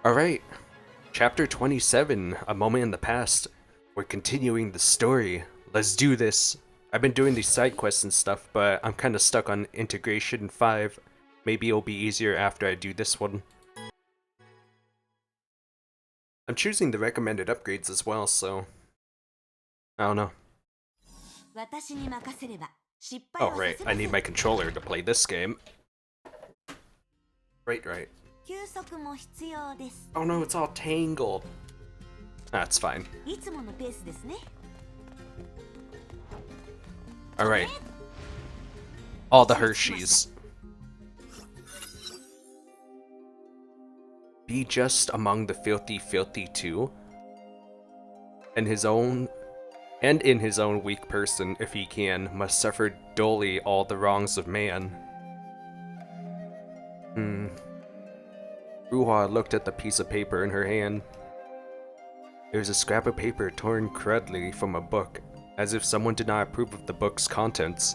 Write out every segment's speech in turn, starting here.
Alright, chapter 27, A Moment in the Past. We're continuing the story. Let's do this. I've been doing these side quests and stuff, but I'm kinda stuck on Integration 5. Maybe it'll be easier after I do this one. I'm choosing the recommended upgrades as well, so... I don't know. Oh right, I need my controller to play this game. Right. Oh no, it's all tangled. That's fine. Alright. All the Hershey's. Be just among the filthy too. And in his own weak person, if he can, must suffer dully all the wrongs of man. Ruha looked at the piece of paper in her hand. It was a scrap of paper torn crudely from a book, as if someone did not approve of the book's contents.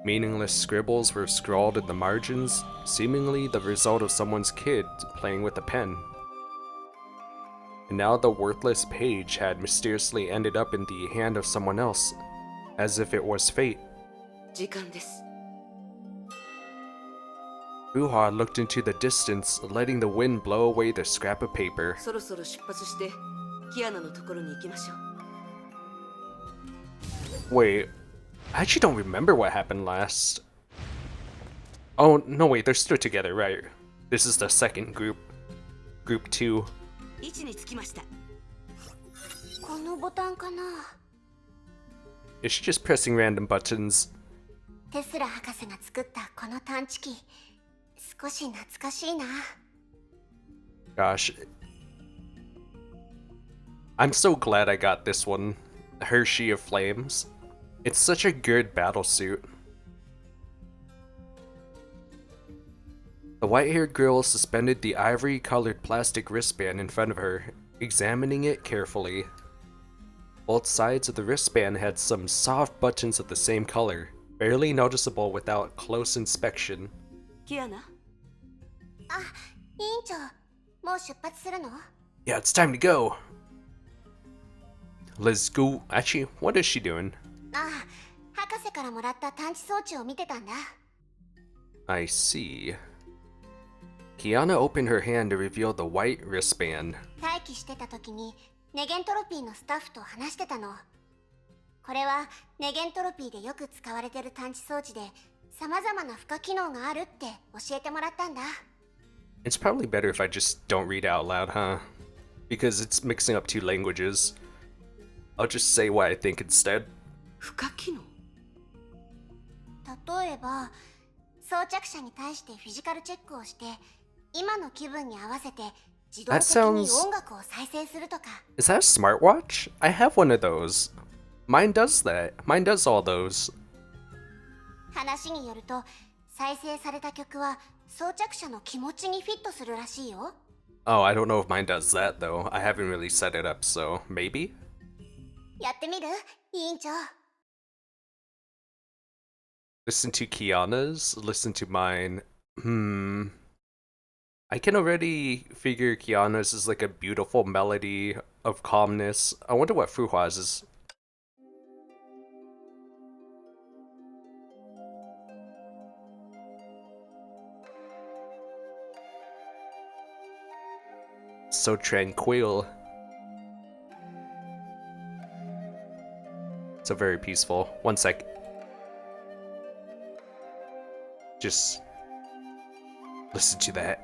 Meaningless scribbles were scrawled in the margins, seemingly the result of someone's kid playing with a pen. And now the worthless page had mysteriously ended up in the hand of someone else, as if it was fate. Ruha looked into the distance, letting the wind blow away the scrap of paper. Wait, I actually don't remember what happened last. Oh, no wait, they're still together, right? This is the second group. Group 2. Is she just pressing random buttons? Gosh. I'm so glad I got this one. Hershey of Flames. It's such a good battle suit. The white-haired girl suspended the ivory-colored plastic wristband in front of her, examining it carefully. Both sides of the wristband had some soft buttons of the same color, barely noticeable without close inspection. Yeah, it's time to go. Let's go. Actually, what is she doing? I see. Kiana opened her hand to reveal the white wristband. It's probably better if I just don't read out loud, huh? Because it's mixing up two languages. I'll just say what I think instead. That sounds... Is that a smartwatch? I have one of those. Mine does that. Mine does all those. Oh, I don't know if mine does that though. I haven't really set it up, so maybe? Listen to Kiana's, listen to mine. I can already figure Kiana's is like a beautiful melody of calmness. I wonder what Fuhua's is. So tranquil. So very peaceful. One sec. Just listen to that.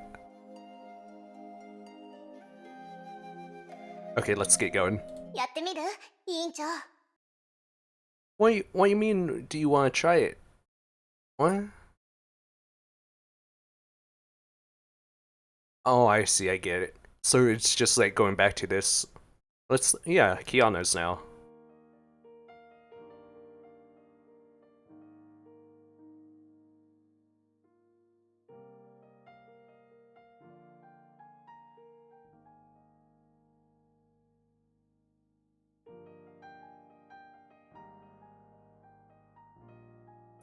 Okay, let's get going. What do you mean, do you want to try it? What? Oh, I see, I get it. So it's just like going back to this. Yeah, Kiana's now.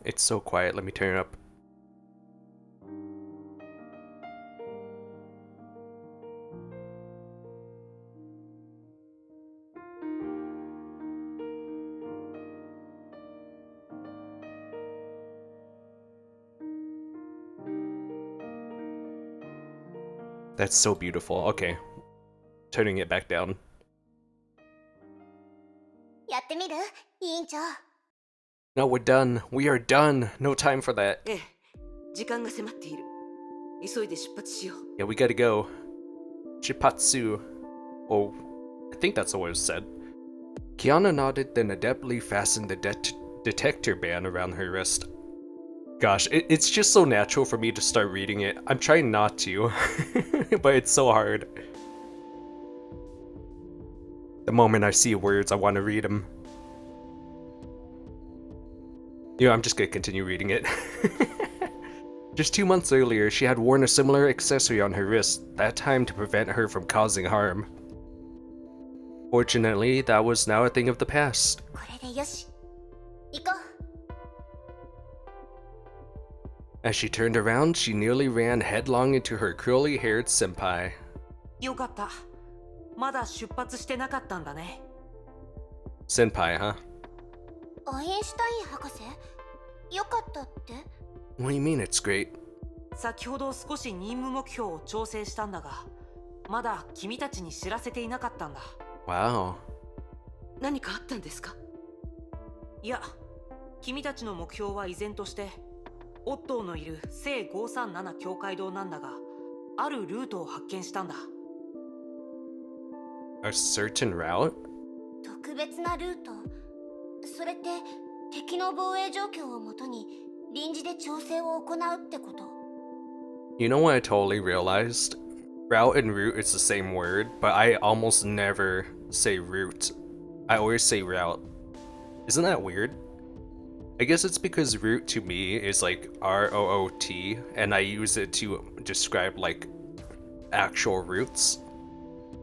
It's so quiet, let me turn it up. That's so beautiful. Okay. Turning it back down. やってみる委員長。 No, we're done. We are done. No time for that. ええ、時間が迫っている。急いで出発しよう。 Yeah, we gotta go. Chipatsu. Oh, I think that's what it was said. Kiana nodded, then adeptly fastened the detector band around her wrist. Gosh, it's just so natural for me to start reading it. I'm trying not to, but it's so hard. The moment I see words, I want to read them. You know, I'm just gonna continue reading it. Just 2 months earlier, she had worn a similar accessory on her wrist, that time to prevent her from causing harm. Fortunately, that was now a thing of the past. これでよし。行こう。 As she turned around, she nearly ran headlong into her curly-haired senpai. よかった。まだ出発してなかったんだね。 Senpai, huh? アインシュタイン博士、よかったって？ What do you mean it's great? 先ほど少し任務目標を調整したんだが、まだ君たちに知らせていなかったんだ。 Wow. 何かあったんですか？いや、君たちの目標は依然として、オットーのいる聖537教会堂なんだが、あるルートを発見したんだ。 A certain route? 特別なルート。それって敵の防衛状況をもとに臨時で調整を行うってこと？ You know what I totally realized? Route and route is the same word, but I almost never say route. I always say route. Isn't that weird? I guess it's because route to me is like ROOT, and I use it to describe like actual routes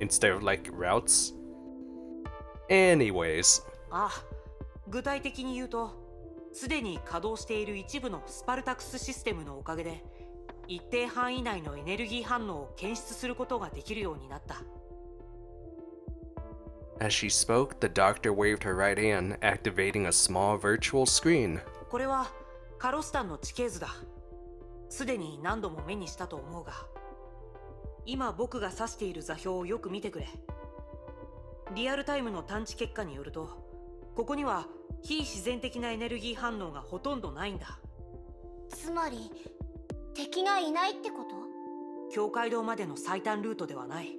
instead of like routes. Anyways. ああ、具体的に言うと、すでに稼働している一部のスパルタクスシステムのおかげで、一定範囲内のエネルギー反応を検出することができるようになった。 As she spoke, the doctor waved her right hand, activating a small virtual screen. これはカロスタンの地形図だ。すでに何度も目にしたと思うが、今僕が指している座標をよく見てくれ。リアルタイムの探知結果によると、ここには非自然的なエネルギー反応がほとんどないんだ。つまり敵がいないってこと？教会堂までの最短ルートではない。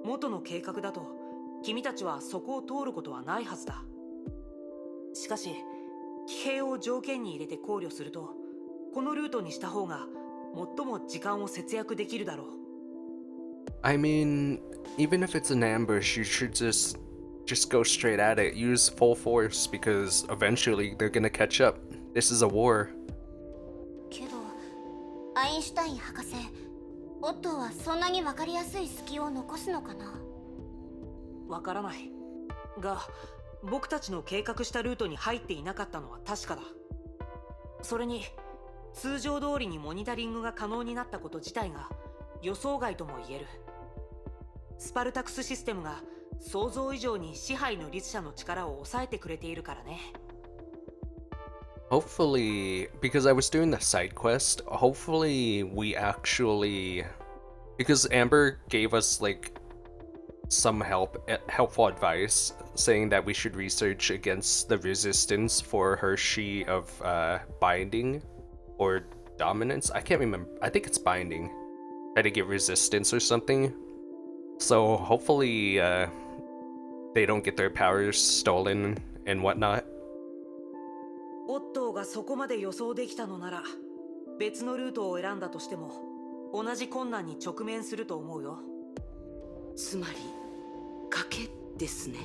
元の計画だと君たちはそこを通ることはないはずだ。しかし騎兵を条件に入れて考慮すると、このルートにした方が最も時間を節約できるだろう。 I mean, even if it's an ambush, you should just go straight at it. Use full force because eventually they're gonna catch up. This is a war. けどアインシュタイン博士、オットーはそんなに分かりやすい隙を残すのかな？わからないが、僕たちの計画したルートに入っていなかったのは確かだ。それに通常通りにモニタリングが可能になったこと自体が予想外とも言える。スパルタクスシステムが想像以上に支配の律者の力を抑えてくれているからね。 Hopefully, because I was doing the side quest, hopefully we actually... Because Amber gave us like some helpful advice, saying that we should research against the resistance for Hershey of binding or dominance. I can't remember. I think it's binding. Try to get resistance or something. So hopefully they don't get their powers stolen and whatnot. オットーがそこまで予想できたのなら、別のルートを選んだとしても同じ困難に直面すると思うよ。つまり賭けですね。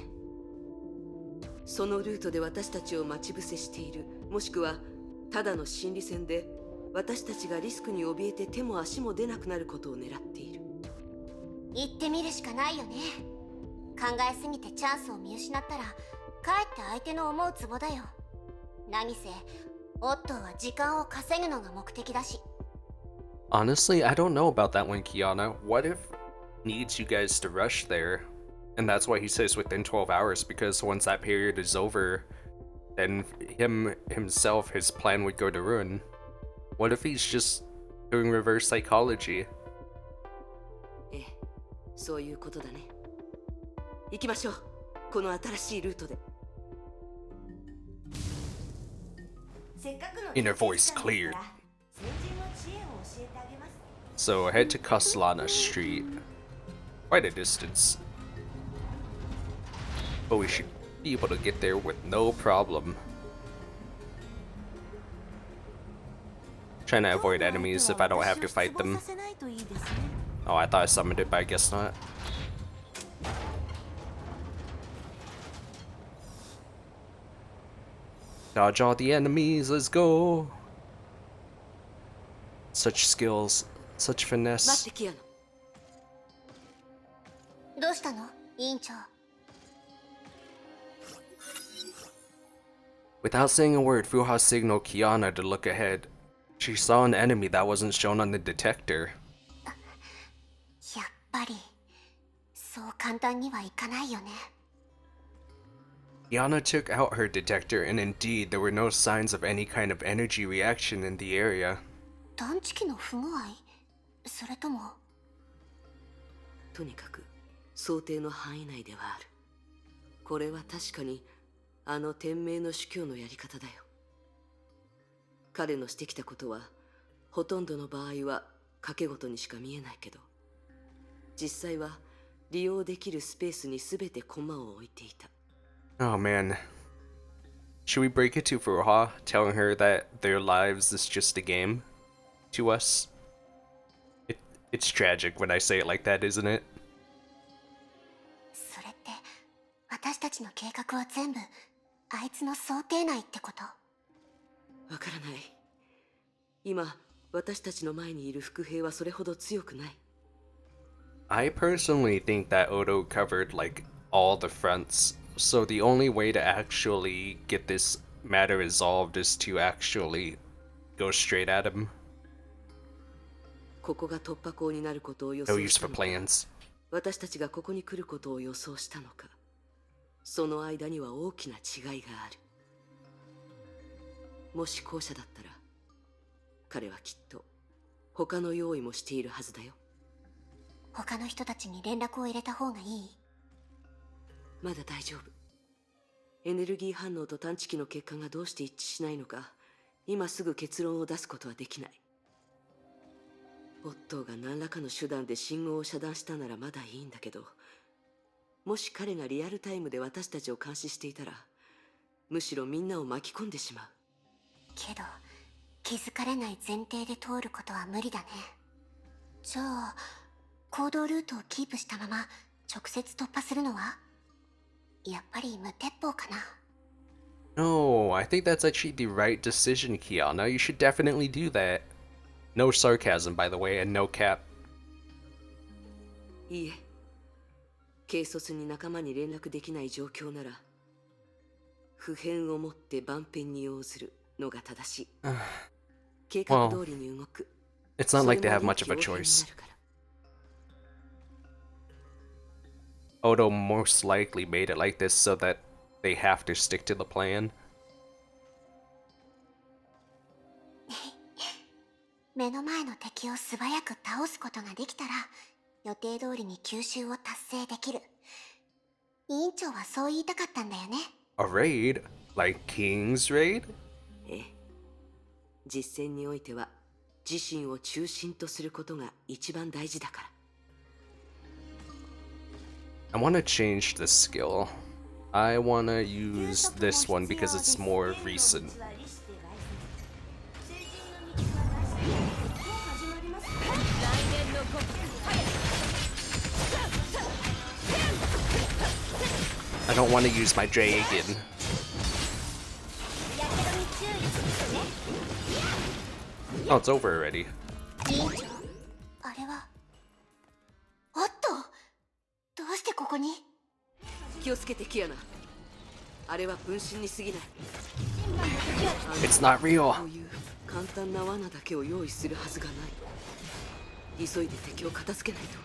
そのルートで私たちを待ち伏せしている、もしくはただの心理戦で私たちがリスクに怯えて手も足も出なくなることを狙っている。行ってみるしかないよね。考えすぎてチャンスを見失ったらかえって相手の思うツボだよ。何せオットーは時間を稼ぐのが目的だし。 Honestly, I don't know about that one, Kiana. What if needs you guys to rush there? And that's why he says within 12 hours, because once that period is over, then himself, his plan would go to ruin. What if he's just doing reverse psychology? そういうことだね。行きましょう。この新しいルートで。 Inner voice cleared. So head to Castellana Street. Quite a distance. But we should be able to get there with no problem. Trying to avoid enemies if I don't have to fight them. Oh, I thought I summoned it, but I guess not. Dodge all the enemies, let's go! Such skills, such 待っ finesse. てキアナ。どうしたの委員長。 Without saying a word, Fuha signaled Kiana to look ahead. She saw an enemy that wasn't shown on the detector. やっぱりそう簡単にはいかないよね。 Kiana took out her detector, and indeed, there were no signs of any kind of energy reaction in the area. 探知機の不具合それとも。とにかく想定の範囲内ではある。これは確かにあの天命の主教のやり方だよ。彼のしてきたことはほとんどの場合は賭け事にしか見えないけど、実際は利用できるスペースに全て駒を置いていた。 Oh man. Should we break it to Fuha, telling her that their lives is just a game to us? It's tragic when I say it like that, isn't it? それって私たちの計画は全部あいつの想定内ってこと？わからない。今私たちの前にいる伏兵はそれほど強くない。 I personally think that Odo covered like all the fronts, so the only way to actually get this matter resolved is to actually go straight at him. ここが突破口になることを予 No 想 use した for のか、 plans. 私たちがここに来ることを予想したのか、その間には大きな違いがある。もし後者だったら、彼はきっと他の用意もしているはずだよ。他の人たちに連絡を入れた方がいい？まだ大丈夫。エネルギー反応と探知機の結果がどうして一致しないのか、今すぐ結論を出すことはできない。オットーが何らかの手段で信号を遮断したならまだいいんだけど、もし彼がリアルタイムで私たちを監視していたら、むしろみんなを巻き込んでしまう。けど気づかれない前提で通ることは無理だね。じゃあ行動ルートをキープしたまま直接突破するのはやっぱり無鉄砲かな。 No, I think that's actually the right decision, Kiana. You should definitely do that. No sarcasm, by the way, and no cap. いいえ、軽率に仲間に連絡できない状況なら、不変をもって万変に応ずるのが正しい。計画通りに動く。 It's not like they have much of a choice. Odo most likely made it like this so that they have to stick to the plan. 目の前の敵を素早く倒すことができたら予定通りに吸収を達成できる。委員長はそう言いたかったんだよね。 A raid? Like King's raid? ええ、実戦においては自身を中心とすることが一番大事だから。 I want to change the skill. I want to use this one because it's more recent. I don't want to use my J again. Oh, it's over already. 委員長、あれはおっと、どうしてここに？気をつけてキアナ。あれは分身に過ぎない。 It's not real. こういう簡単な罠だけを用意するはずがない。急いで敵を片付けないと。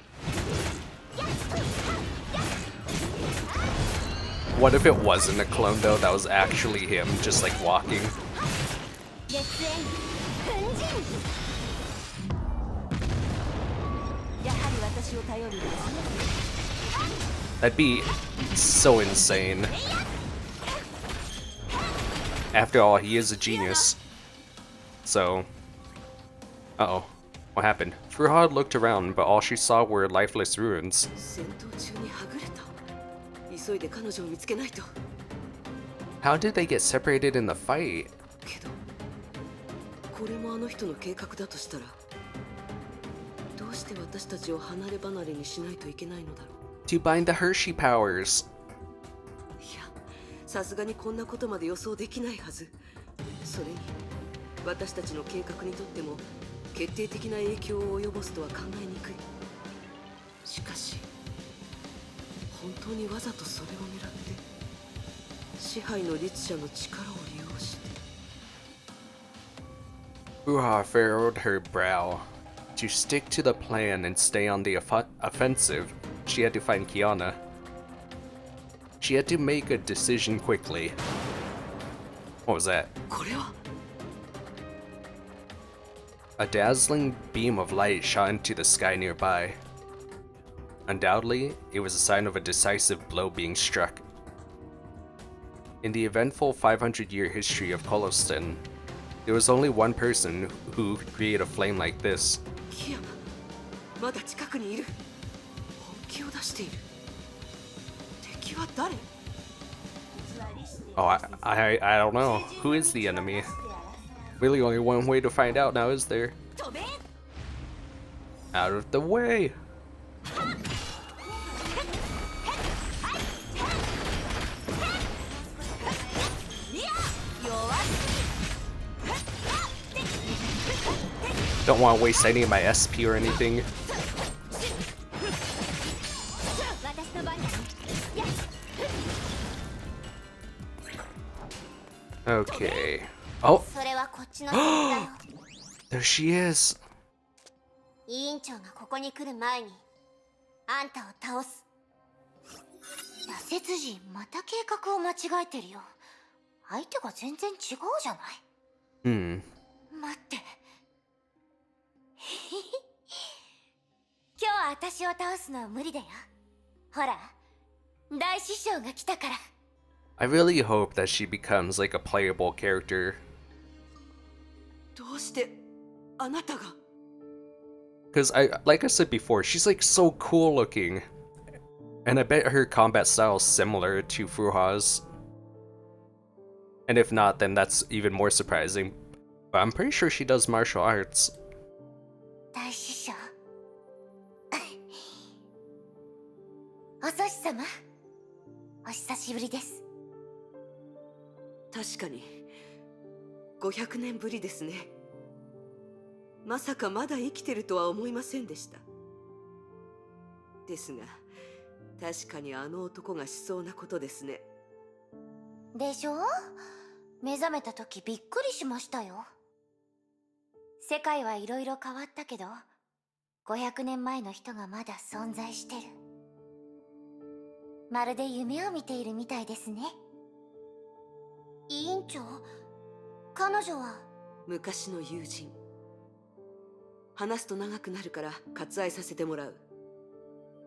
What if it wasn't a clone though? That was actually him, just like walking. やはり That'd be so insane. After all, he is a genius. So... Uh-oh. What happened? Furuha looked around, but all she saw were lifeless ruins. 戦闘中にはぐれた。急いで彼女を見つけないと。 How did they get separated in the fight? けどこれもあの人の計画だとしたらどうして私たちを離れ離れにしないといけないのだろう。 To bind the Hershey powers. いや、さすがにこんなことまで予想できないはず。それに私たちの計画にとっても決定的な影響を及ぼすとは考えにくい。しかし本当にわざとそれを狙って支配の律者の力を利用して。 Furuha furrowed her brow. To stick to the plan and stay on the offensive, she had to find Kiana. She had to make a decision quickly. What was that? これは A dazzling beam of light shot into the sky nearby. Undoubtedly, it was a sign of a decisive blow being struck. In the eventful 500-year history of Koloston, there was only one person who could create a flame like this. キヤマまだ近くにいる。本気を出している。敵は誰？ Oh, I don't know. Who is the enemy? Really only one way to find out now, is there? Out of the way! Don't want to waste any of my SP or anything. Okay. Oh, それはこっちのセリフだよ。 there she is. 委員長がここに来る前にあんたを倒す。羅刹人また計画を間違えてるよ。相手が全然違うじゃない。 Hmm. 待って。今日は私を倒すのは無理だよ。ほら、大師匠が来たから。 I really hope that she becomes like a playable character. どうしてあなたが？ Because like I said before, she's like so cool looking. And I bet her combat style is similar to Furuha's. And if not, then that's even more surprising. But I'm pretty sure she does martial arts. 大師匠。お祖師様、お久しぶりです。確かに500年ぶりですね。まさかまだ生きてるとは思いませんでした。ですが確かにあの男がしそうなことですね。でしょ？目覚めた時びっくりしましたよ。世界はいろいろ変わったけど、500年前の人がまだ存在してる。まるで夢を見ているみたいですね。委員長、彼女は昔の友人。話すと長くなるから割愛させてもらう。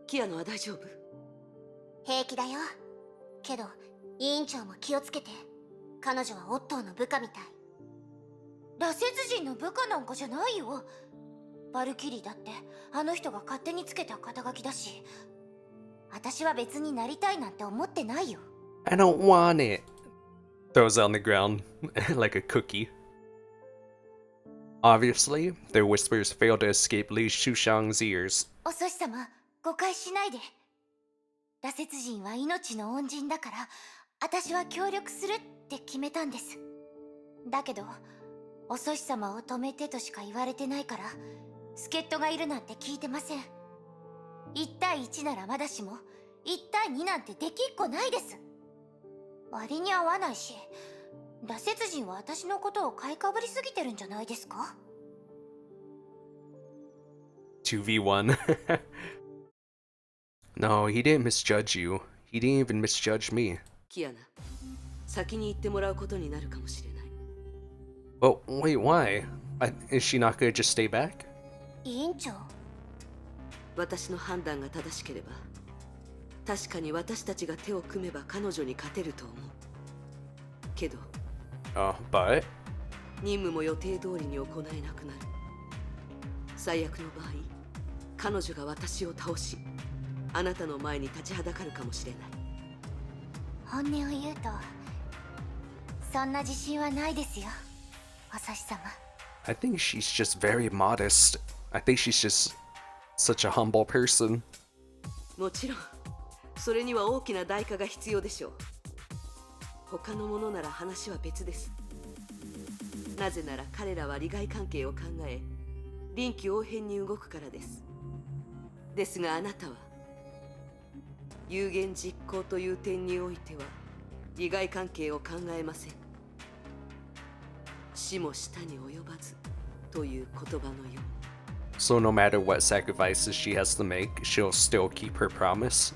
キアノは大丈夫？平気だよ。けど委員長も気をつけて。彼女はオットーの部下みたい。羅刹人の部下なんかじゃないよ。バルキリーだってあの人が勝手につけた肩書きだし、私は別になりたいなんて思ってないよ。 I don't want it. Throws it on the ground like a cookie. Obviously, their whispers failed to escape Li Shushang's ears. お祖師様、誤解しないで。羅刹人は命の恩人だから、私は協力するって決めたんです。だけど、お祖師様を止めてとしか言われてないから、助っ人がいるなんて聞いてません。1対1ならまだしも、1対2なんてできっこないです。割に合わないし、羅刹人は私のことを買いかぶりすぎてるんじゃないですか？ 2v1. No, he didn't misjudge you. He didn't even misjudge me. キアナ、先に行ってもらうことになるかもしれない。 But wait, why? Is she not gonna just stay back? 委員長、私の判断が正しければ、確かに私たちが手を組めば彼女に勝てると思う。けど、But 任務も予定通りに行えなくなる。最悪の場合、彼女が私を倒し、あなたの前に立ちはだかるかもしれない。本音を言うと、そんな自信はないですよ、お指様。I think she's just very modest. I think she's just such a humble person. もちろん、それには大きな代価が必要でしょう。他のものなら話は別です。なぜなら彼らは利害関係を考え、臨機応変に動くからです。ですがあなたは、有言実行という点においては利害関係を考えません。死も下に及ばずという言葉のように。So no matter what sacrifices she has to make, she'll still keep her promise.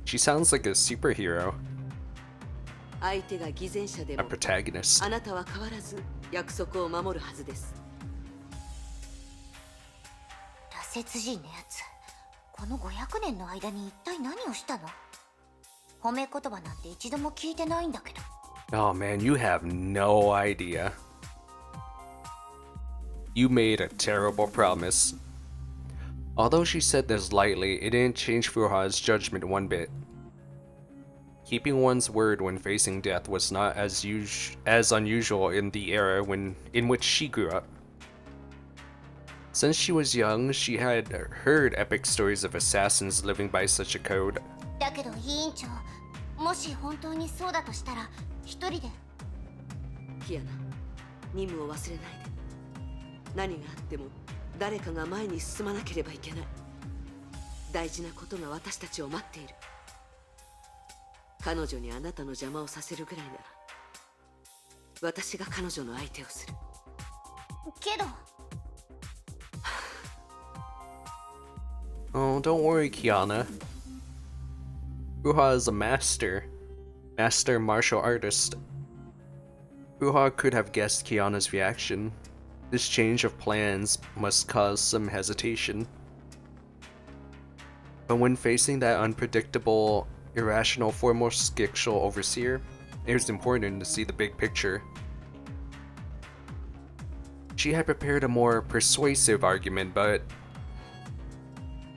She sounds like a superhero, 相手が偽善者で a も protagonist. あなたは変わらず約束を守るはずです。羅刹人のやつ、この500年の間に一体何をしたの？褒め言葉なんて一度も聞いてないんだけど。Oh man, you have no idea. You made a terrible promise. Although she said this lightly, it didn't change Furuha's judgment one bit. Keeping one's word when facing death was not as unusual in the era in which she grew up. Since she was young, she had heard epic stories of assassins living by such a code. だけど委員長、もし本当にそうだとしたら、一人で。キアナ、任務を忘れないで。何があっても誰かが前に進まなければいけない。大事なことが私たちを待っている。彼女にあなたの邪魔をさせるぐらいなら、私が彼女の相手をする。けど。Oh, don't worry, Kiana. Furuha is a master martial artist. Furuha could have guessed Kiana's reaction. This change of plans must cause some hesitation. But when facing that unpredictable, irrational, foremost Skixal overseer, it was important to see the big picture. She had prepared a more persuasive argument, but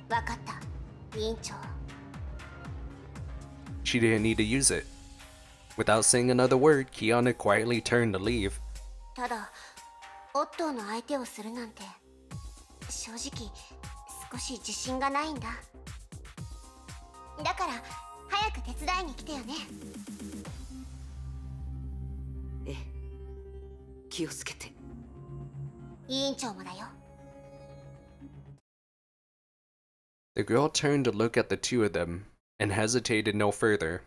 わかった、委員長。 she didn't need to use it. Without saying another word, Kiana quietly turned to leave. ただ、オットーの相手をするなんて、正直少し自信がないんだ。だから早く手伝いに来てよね。ええ、気をつけて。委員長もだよ。 The girl turned to look at the two of them, and hesitated no further.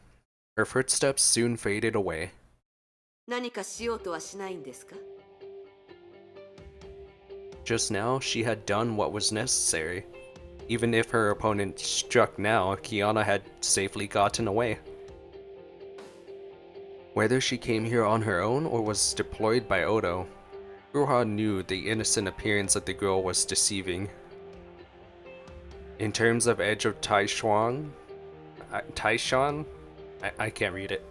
Her footsteps soon faded away. 何かしようとはしないんですか？ Just now, she had done what was necessary. Even if her opponent struck now, Kiana had safely gotten away. Whether she came here on her own or was deployed by Odo, Furuha knew the innocent appearance of the girl was deceiving. In terms of Edge of Taishan, I can't read it.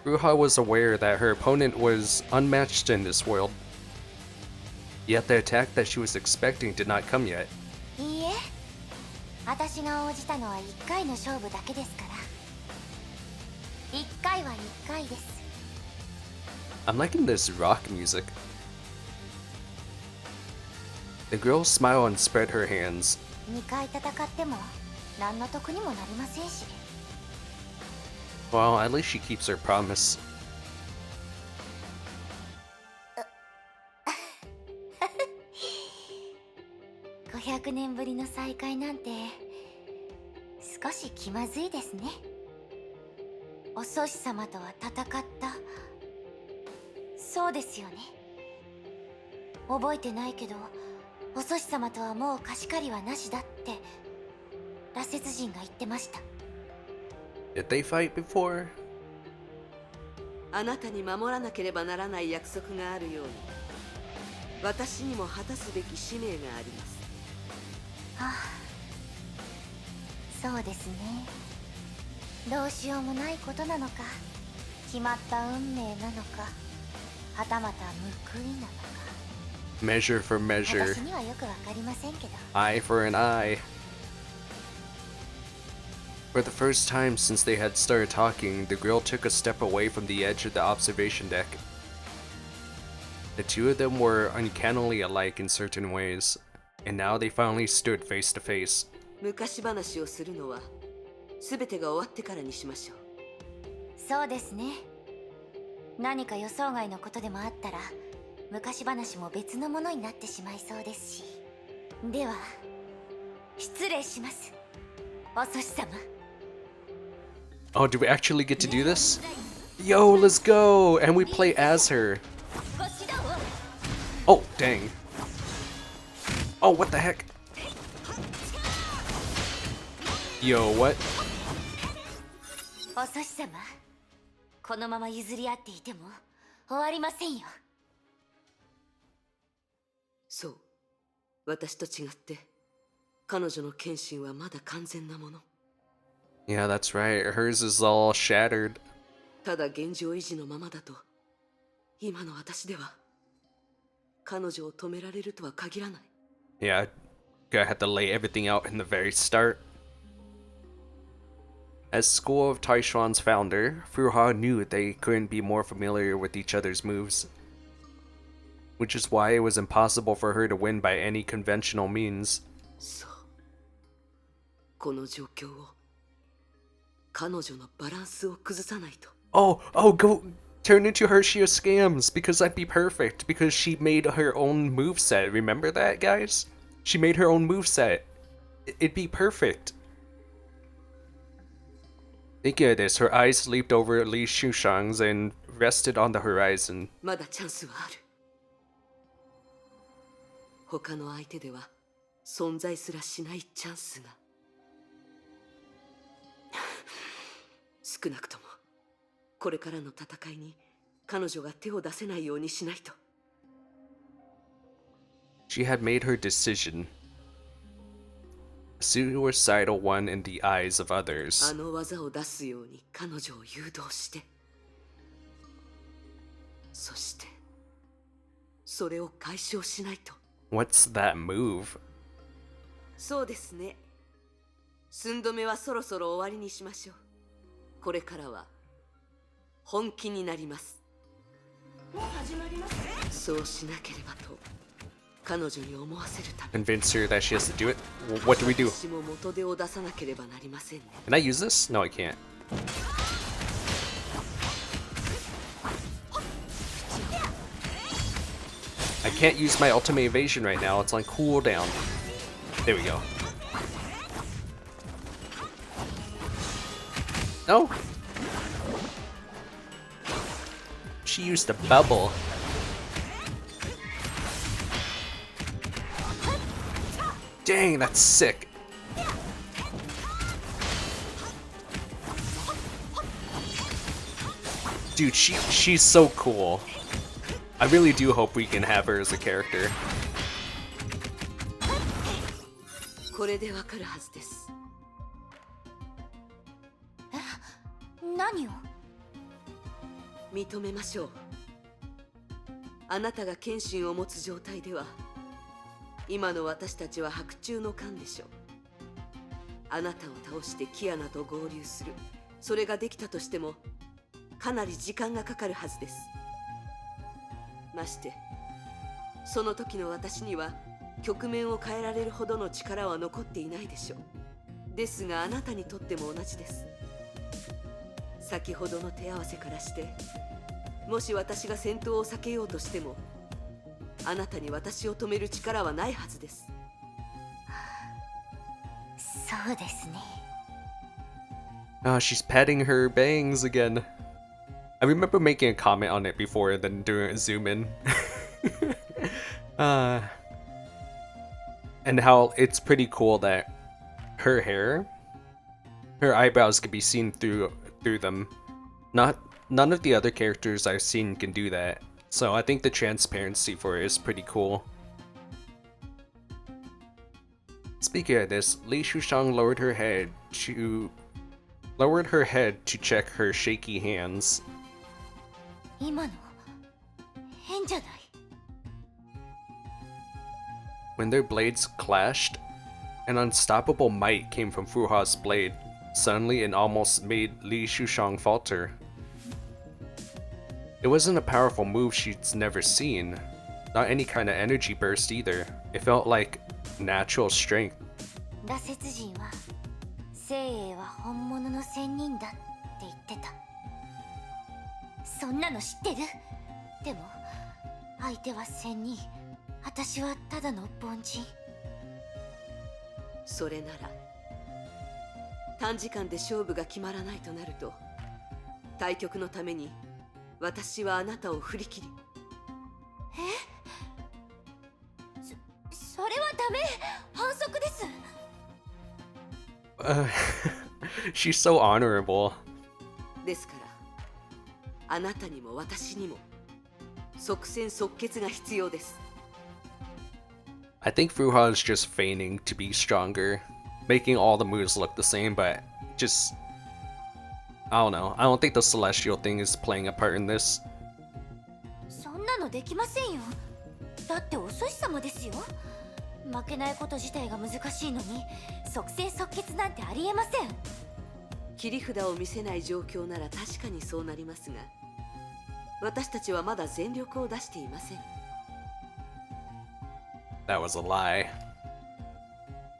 Furuha was aware that her opponent was unmatched in this world. Yet the attack that she was expecting did not come yet. いいえ、私が応じたのは1回の勝負だけですから。1回は1回です。 I'm liking this rock music. The girl smiled and spread her hands. 2回戦っても何の得にもなりませんし。 Well, at least she keeps her promise. 500年ぶりの再会なんて少し気まずいですね。お宗師様とは戦った。そうですよね。覚えてないけど、お宗師様とはもう貸し借りはなしだって羅刹人が言ってました。 Did they fight before? あなたに守らなければならない約束があるように、私にも果たすべき使命があります。はあ、そうですね。どうしようもないことなのか、決まった運命なのか、はたまた報いなのか。 Measure for measure. 私にはよくわかりませんけど。 Eye for an eye. For the first time since they had started talking, the girl took a step away from the edge of the observation deck. The two of them were uncannily alike in certain ways, and now they finally stood face to face. 昔話をするのは全てが終わってからにしましょう。そうですね。何か予想外のことでもあったら、昔話も別のものになってしまいそうですし。では失礼します、お寿司様。 Oh, do we actually get to do this? Yo, let's go! And we play as her. Oh, dang. Oh, what the heck? Yo, what? お寿司様、このまま譲り合っていても終わりませんよ。そう、私と違って彼女の献身はまだ完全なもの。 Yeah, that's right. Hers is all shattered. ただ現状維持のままだと今の私では彼女を止められるとは限らない。 Yeah, gotta have to lay everything out in the very start. As School of Taishuan's founder, Furuha knew they couldn't be more familiar with each other's moves, which is why it was impossible for her to win by any conventional means. そう、この状況を彼女のバランスを崩さないと。 Oh, go turn into Hershio Scams, because that'd be perfect, because she made her own moveset. Remember that, guys? She made her own moveset. It'd be perfect. Thinking of this, her eyes leaped over Li Shushang's and rested on the horizon. まだチャンスはある。他の相手では存在すらしないチャンスが。少なくともこれからの戦いに彼女が手を出せないようにしないと。 She had made her decision. A suicidal one in the eyes of あ others. の技を出すように彼女を誘導して、そしてそれを解消しないと。 What's that move? そうですね。寸止めはそろそろ終わりにしましょう。これからは本気になります。もう始まります。そうしなければと彼女に思わせるため。 Convince her that she has to do it? What do we do? 私も元手を出さなければなりませんね。 Can I use this? No, I can't. I can't use my ultimate evasion right now. It's on cooldown. There we go. No. She used a bubble. Dang, that's sick. Dude, she's so cool. I really do hope we can have her as a character. これでわかるはずです。何を？認めましょう。あなたが献身を持つ状態では今の私たちは白昼の間でしょう。あなたを倒してキアナと合流する、それができたとしてもかなり時間がかかるはずです。ましてその時の私には局面を変えられるほどの力は残っていないでしょう。ですがあなたにとっても同じです。先ほどの手合わせからして、もし私が戦闘を避けようとしてもあなたに私を止める力はないはずです。そうですね。 Oh, she's patting her bangs again. I remember making a comment on it before, then doing a zoom in. And how it's pretty cool that her hair, her eyebrows can be seen through them. None of the other characters I've seen can do that. So I think the transparency for it is pretty cool. Speaking of this, Li Shushang lowered her head to check her shaky hands. 今の変じゃない？ When their blades clashed, an unstoppable might came from Fuha's blade. Suddenly, it almost made Li Shushang falter. It wasn't a powerful move she'd never seen. Not any kind of energy burst either. It felt like natural strength. 羅刹人は聖英は本物の仙人だって言ってた。そんなの知ってる？でも相手は仙人、私はただの凡人。それなら短時間で勝負が決まらないとなると、対局のために私はあなたを振り切り。それはダメ。反則です。She's so honorable. ですからあなたにも私にも即戦即決が必要です。 I think Fuha is just feigning to be stronger, making all the moves look the same, but just... I don't know. I don't think the celestial thing is playing a part in this. そんなのできませんよ。だって遅し様ですよ。負けないこと自体が難しいのに即戦即決なんてありえません。切り札を見せない状況なら確かにそうなりますが、私たちはまだ全力を出していません。 That was a lie.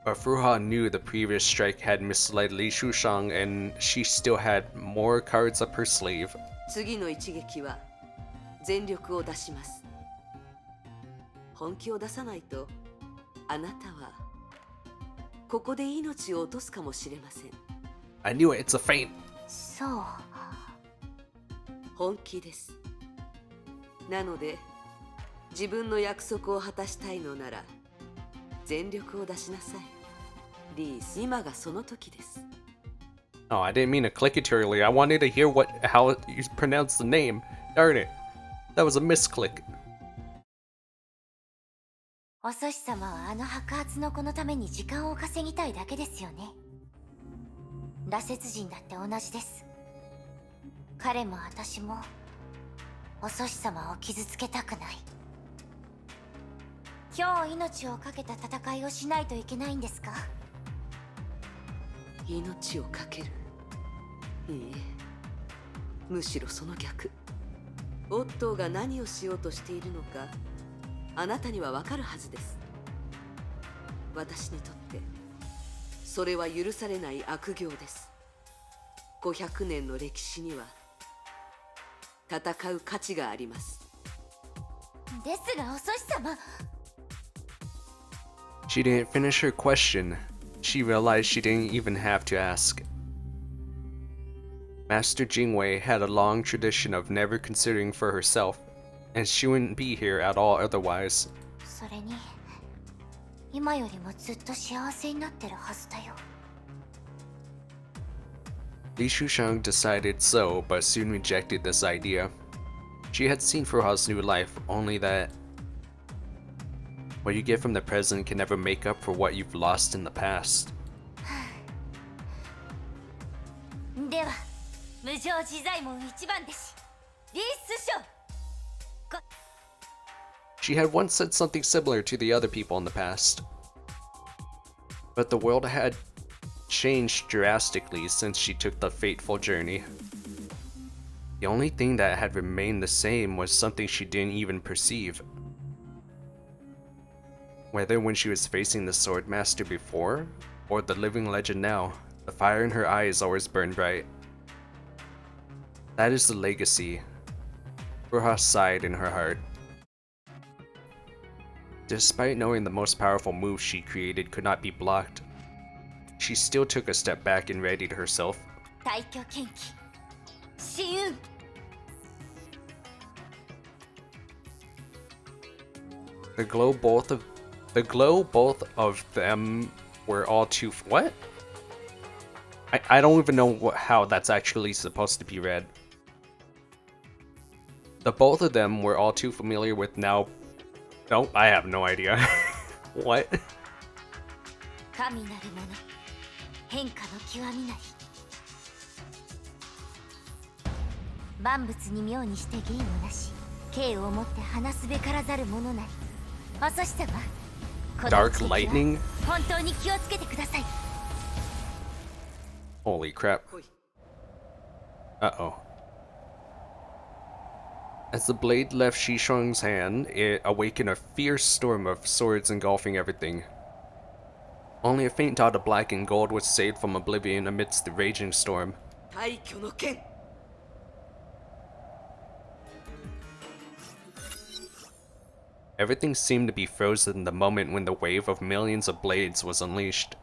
But Fuha knew the previous strike had misled Li Shushang, and she still had more cards up her sleeve. 次の一撃は全力を出します。本気を出さないとあなたはここで命を落とすかもしれません。 I knew it, it's a feint. そう。本気です。なので自分の約束を果たしたいのなら全力を出しなさい。リース、今がその時です。 Oh, I didn't mean to click it too early. I wanted to hear how you pronounce the name. Darn it. That was a misclick. 遅し様はあの白髪の子のために時間を稼ぎたいだけですよね。羅刹人だって同じです。彼も私も遅し様を傷つけたくない。今日命を懸けた戦いをしないといけないんですか？命を懸ける。いいえ、むしろその逆。オットーが何をしようとしているのかあなたにはわかるはずです。私にとってそれは許されない悪行です。500年の歴史には戦う価値があります。ですが遅し様。 She didn't finish her question. She realized she didn't even have to ask. Master Jingwei had a long tradition of never considering for herself, and she wouldn't be here at all otherwise. それに今よりもずっと幸せになってるはずだよ。 Li Shushang decided so, but soon rejected this idea. She had seen Fuha's new life, only that what you get from the present can never make up for what you've lost in the past. では無常自在門一番弟子リース師匠。 She had once said something similar to the other people in the past. But the world had changed drastically since she took the fateful journey. The only thing that had remained the same was something she didn't even perceive. Whether when she was facing the Sword Master before, or the living legend now, the fire in her eyes always burned bright. That is the legacy. Fuha sighed in her heart. Despite knowing the most powerful move she created could not be blocked, she still took a step back and readied herself. 大挙剣気紫雲。 The glow both of them were all too what? I don't even know how that's actually supposed to be read. The both of them were all too familiar with now. No, I have no idea. What? 神なるもの、変化の極みなり。万物に妙にして芸をなし、敬をもって話すべからざるものなり。おそし様、この Dark 一撃は lightning? 本当に気をつけてください。 Holy crap. 来い。 Uh-oh. As the blade left Shishong's hand, it awakened a fierce storm of swords engulfing everything. Only a faint dot of black and gold was saved from oblivion amidst the raging storm. 大挙の剣。 Everything seemed to be frozen the moment when the wave of millions of blades was unleashed.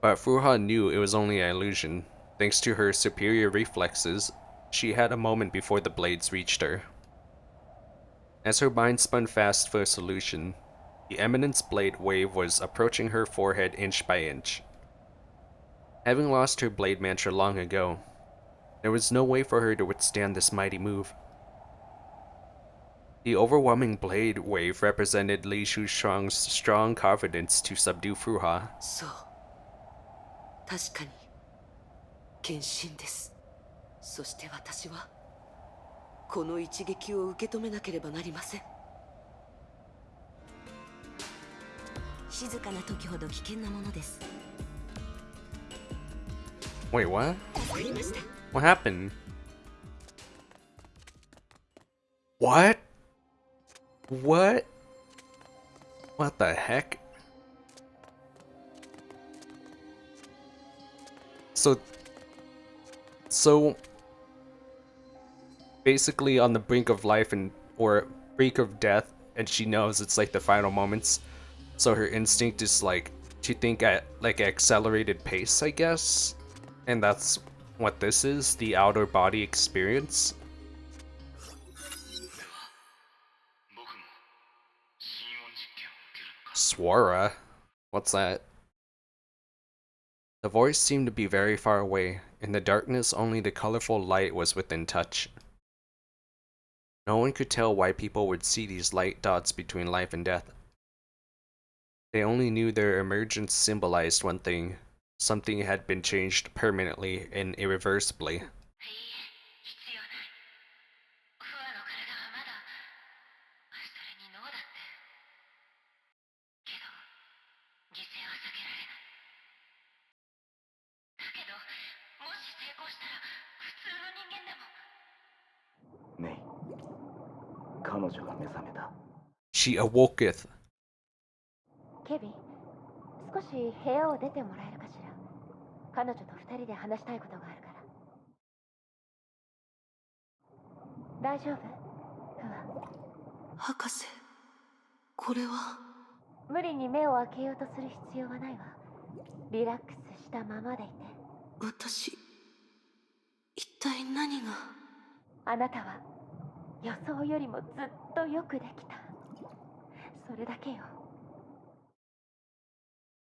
But Furuha knew it was only an illusion. Thanks to her superior reflexes, she had a moment before the blades reached her. As her mind spun fast for a solution, the Eminence blade wave was approaching her forehead inch by inch. Having lost her blade mantra long ago, there was no way for her to withstand this mighty move. The overwhelming blade wave represented Li Shushang's strong confidence to subdue Furuha. そう。確かに献身です。そして私はこの一撃を受け止めなければなりません。静かな時ほど危険なものです。 Wait, what? わかりました。 What happened? What? What? What the heck? So basically on the brink of life or brink of death, and she knows it's like the final moments. So her instinct is like to think at like accelerated pace, I guess. And that's what this is, the outer body experience. Swara? What's that? The voice seemed to be very far away. In the darkness, only the colorful light was within touch. No one could tell why people would see these light dots between life and death. They only knew their emergence symbolized one thing. Something had been changed permanently and irreversibly. She awoketh. ケビン、少し部屋を出てもらえるかしら。彼女と二人で話したいことがあるから。大丈夫？博士、これは。無理に目を開けようとする必要はないわ。リラックスしたままでいて。私、一体何が。あなたは予想よりもずっとよくできた。それだけよ。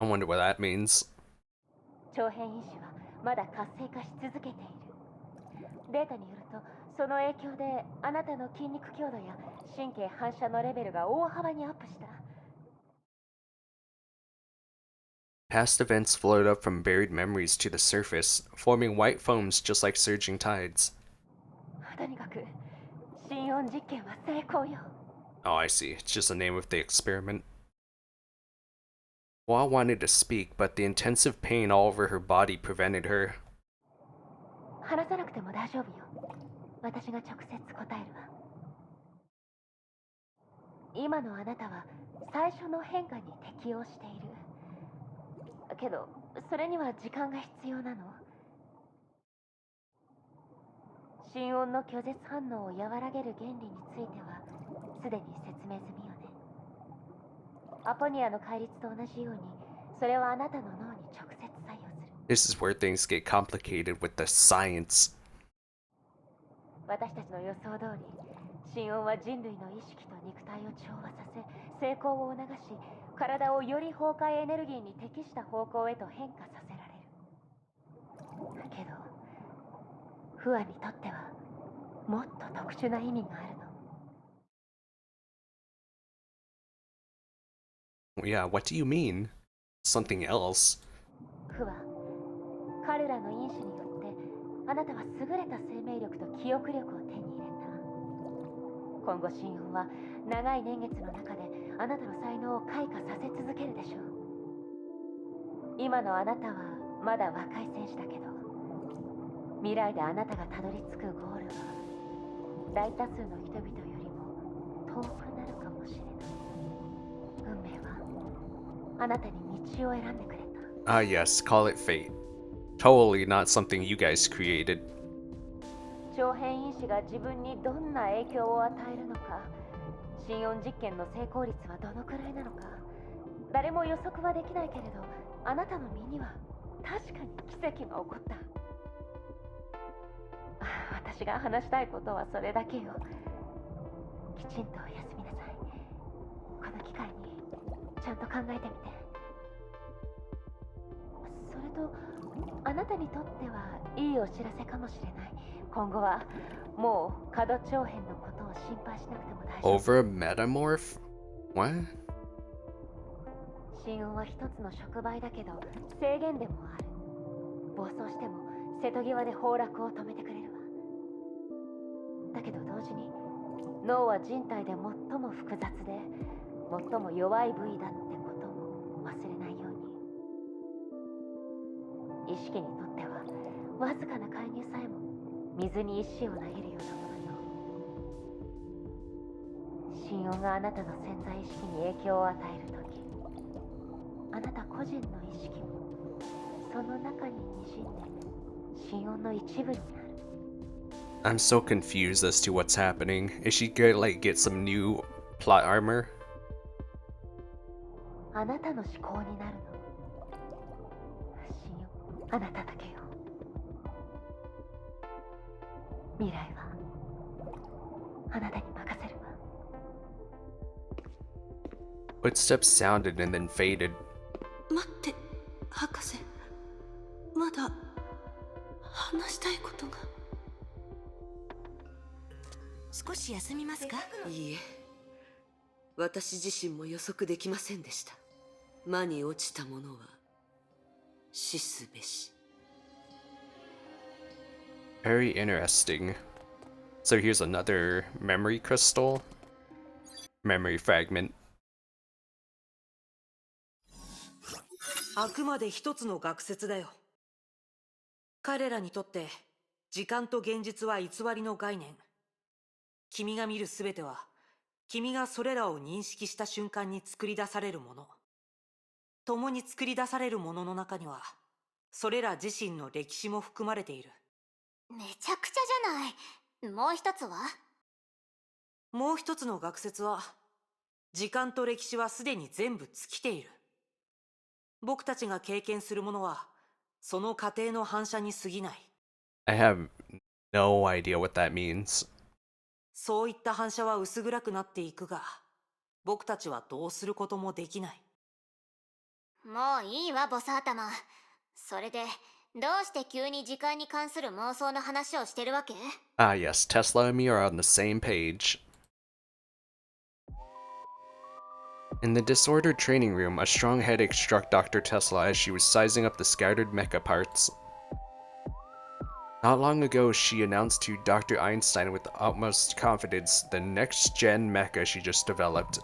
I wonder what that means. 長編因子はまだ活性化し続けている。データによると、その影響であなたの筋肉強度や神経反射のレベルが大幅にアップした。Past events float up from buried memories to the surface, forming white foams just like surging tides. とにかく、心音実験は成功よ。Oh, I see. It's just the name of the experiment. Wa wanted to speak, but the intensive pain all over her body prevented her. 話さなくても大丈夫よ。私が直接答えるわ。今のあなたは最初の変化に適応している。けど、それには時間が必要なの。心音の拒絶反応を和らげる原理については、すでに説明済みよね。アポニアの戒律と同じように、それはあなたの脳に直接作用する。This is where things get complicated with the science. 私たちの予想通り、心音は人類の意識と肉体を調和させ、成功を促し、体をより崩壊エネルギーに適した方向へと変化させられる。けど、フアにとってはもっと特殊な意味があるの。Yeah, what do you mean? Something else. クは彼らの因子によってあなたは優れた生命力と記憶力を手に入れた。今後神音は長い年月の中であなたの才能を開花させ続けるでしょう。今のあなたはまだ若い戦士だけど、未来であなたがたどり着くゴールは大多数の人々よりも遠くなるかもしれない。運命はあなたに道を選んでくれた。Ah, yes, call it fate. Totally not something you guys created. 長変因子が自分にどんな影響を与えるのか、心音実験の成功率はどのくらいなのか、誰も予測はできないけれど、あなたの身には確かに奇跡が起こった。私が話したいことはそれだけよ。きちんと休みなさい。この機会にちゃんと考えてみて。それとあなたにとってはいいお知らせかもしれない。今後はもう過度長編のことを心配しなくても大丈夫。 Over metamorph? What? 心音は一つの触媒だけど制限でもある。暴走しても瀬戸際で崩落を止めてくれるわ。だけど同時に脳は人体で最も複雑で最も弱い部位だってことも忘れないように。意識にとってはわずかな介入さえも水に石を投げるようなものよ。心音があなたの潜在意識に影響を与えるとき、あなた個人の意識もその中に滲んで心音の一部になる。I'm so confused as to what's happening. Is she gonna like get some new plot armor? あなたの思考になるの。心音、あなただけよ。未来はあなたに任せるわ。 Footsteps sounded and then faded. 待って、博士。まだ話したいことが。少し休みますか？いいえ、私自身も予測できませんでした。魔に落ちたものは死すべし。 Very interesting. So here's another memory crystal. Memory fragment. あくまで一つの学説だよ。彼らにとって時間と現実は偽りの概念。君が見るすべては君がそれらを認識した瞬間に作り出されるもの。共に作り出されるものの中にはそれら自身の歴史も含まれている。めちゃくちゃじゃない。もう一つは？もう一つの学説は時間と歴史はすでに全部尽きている。僕たちが経験するものはその過程の反射に過ぎない。 I have no idea what that means. そういった反射は薄暗くなっていくが、僕たちはどうすることもできない。もういいわ、ボス頭。それでどうして急に時間に関する妄想の話をしてるわけ？ Ah, yes, Tesla and me are on the same page. In the disordered training room, a strong headache struck Dr. Tesla as she was sizing up the scattered mecha parts. Not long ago, she announced to Dr. Einstein with the utmost confidence the next-gen mecha she just developed,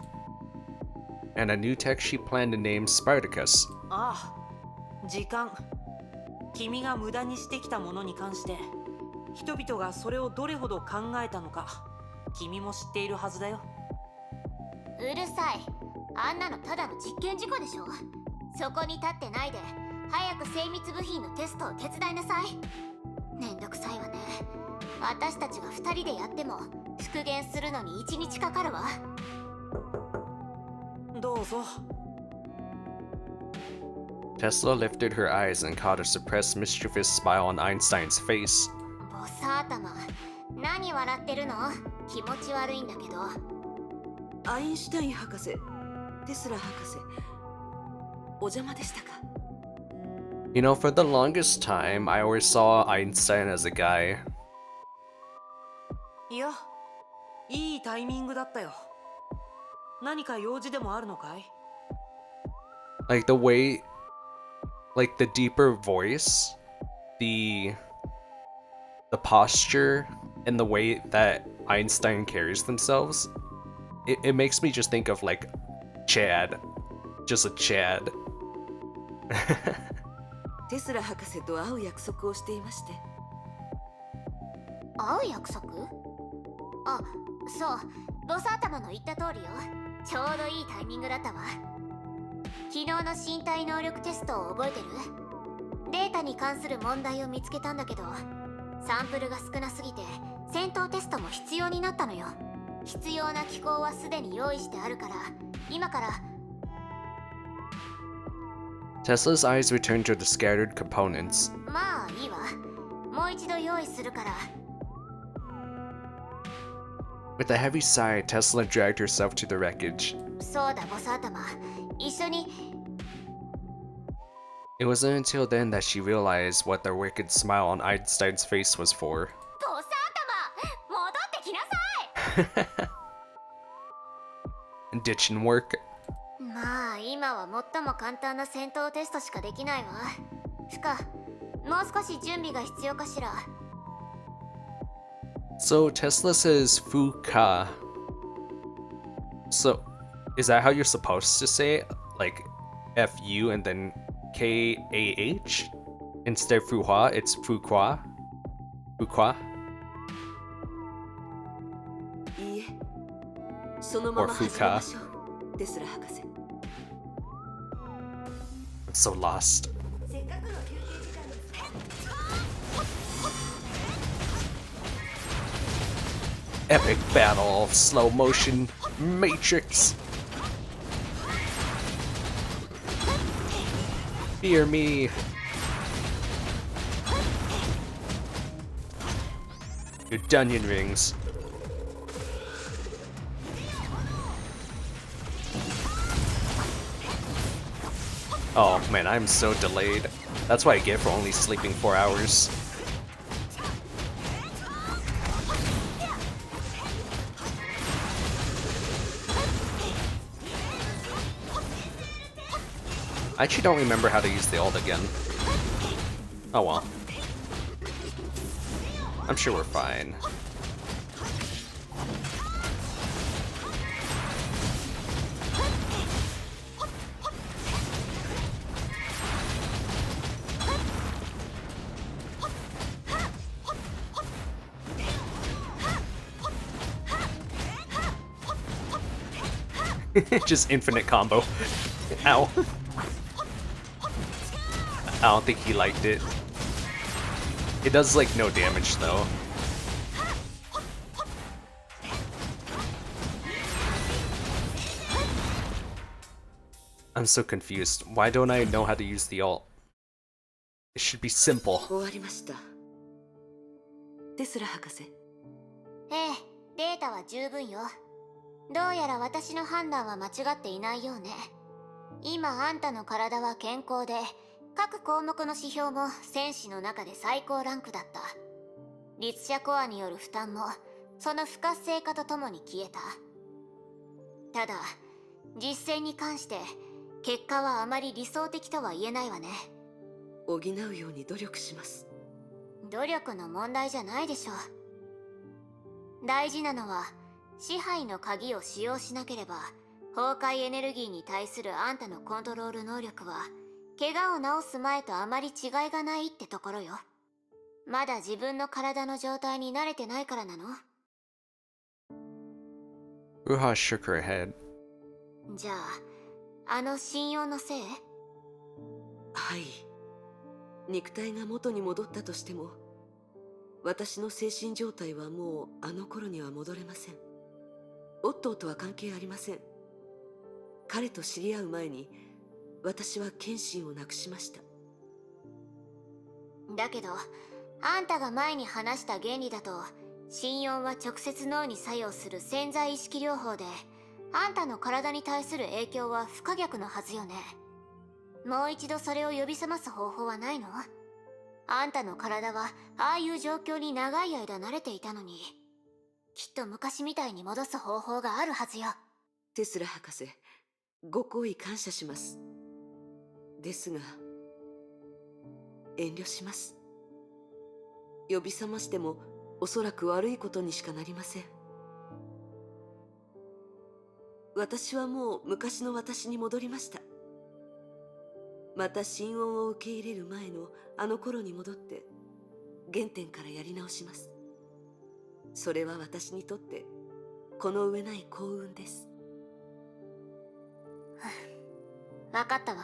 and a new tech she planned to name Spartacus. ああ、時間。君が無駄にしてきたものに関して人々がそれをどれほど考えたのか君も知っているはずだよ。うるさい。あんなのただの実験事故でしょ。そこに立ってないで早く精密部品のテストを手伝いなさい。めんどくさいわね。私たちが2人でやっても復元するのに1日かかるわ。どうぞ。 Tesla lifted her eyes and caught a suppressed, mischievous smile on Einstein's face. ボス頭、何笑ってるの？気持ち悪いんだけど。アインシュタイン博士、テスラ博士、お邪魔でしたか？ You know, for the longest time, I always saw Einstein as a guy. いや、いいタイミングだったよ。何か用事でもあるのかい？ Like the way, like the deeper voice, the posture, and the way that Einstein carries themselves, it makes me just think of like Chad. Just a Chad. テスラ博士と会う約束をしていまして。会う約束？あ、そうボス頭の言った通りよ。ちょうどいいタイミングだったわ。昨日の身体能力テストを覚えてる？データに関する問題を見つけたんだけど、サンプルが少なすぎて戦闘テストも必要になったのよ。必要な機構はすでに用意してあるから、今から。 Tesla's eyes returned to the scattered components. まあいいわ。もう一度用意するから。 With a heavy sigh, Tesla dragged herself to the wreckage. そうだボス頭、一緒に。 It wasn't until then that she realized what the wicked smile on Einstein's face was for. ボス頭戻ってきなさい。 Ditching work. まあ今は最も簡単な戦闘テストしかできないわ。ふか、もう少し準備が必要かしら。 So Tesla says Fuka. So is that how you're supposed to say it? Like F-U and then K-A-H? Instead of Fuhua, it's Fuqua? Fuqua? いいえ、そのまま始めましょう。テスラ博士。 I'm so lost. せっかくの休憩時間です。 Epic battle of slow motion Matrix. Fear me. Your Dunyan rings. Oh man, I'm so delayed. That's what I get for only sleeping 4 hours. I actually don't remember how to use the ult again. Oh well. I'm sure we're fine. Just infinite combo. Ow. I don't think he liked it. It does like no damage though. I'm so confused. Why don't I know how to use the ult? It should be simple. 終わりました。テスラ博士。ええ、データは十分よ。どうやら私の判断は間違っていないようね。今あんたの体は健康で、各項目の指標も戦士の中で最高ランクだった。律者コアによる負担もその不活性化とともに消えた。ただ実戦に関して結果はあまり理想的とは言えないわね。補うように努力します。努力の問題じゃないでしょう。大事なのは支配の鍵を使用しなければ崩壊エネルギーに対するあんたのコントロール能力は怪我を治す前とあまり違いがないってところよ。まだ自分の体の状態に慣れてないからなの。 Ruha shook her head. じゃあ、あの信用のせい？はい。肉体が元に戻ったとしても、私の精神状態はもうあの頃には戻れません。オットーとは関係ありません。彼と知り合う前に、私は謙信をなくしました。だけど、あんたが前に話した原理だと、心音は直接脳に作用する潜在意識療法で、あんたの体に対する影響は不可逆のはずよね。もう一度それを呼び覚ます方法はないの？あんたの体はああいう状況に長い間慣れていたのに、きっと昔みたいに戻す方法があるはずよ。テスラ博士、ご好意感謝します。ですが、遠慮します。呼び覚ましてもおそらく悪いことにしかなりません。私はもう昔の私に戻りました。また心音を受け入れる前のあの頃に戻って原点からやり直します。それは私にとってこの上ない幸運です。分かったわ。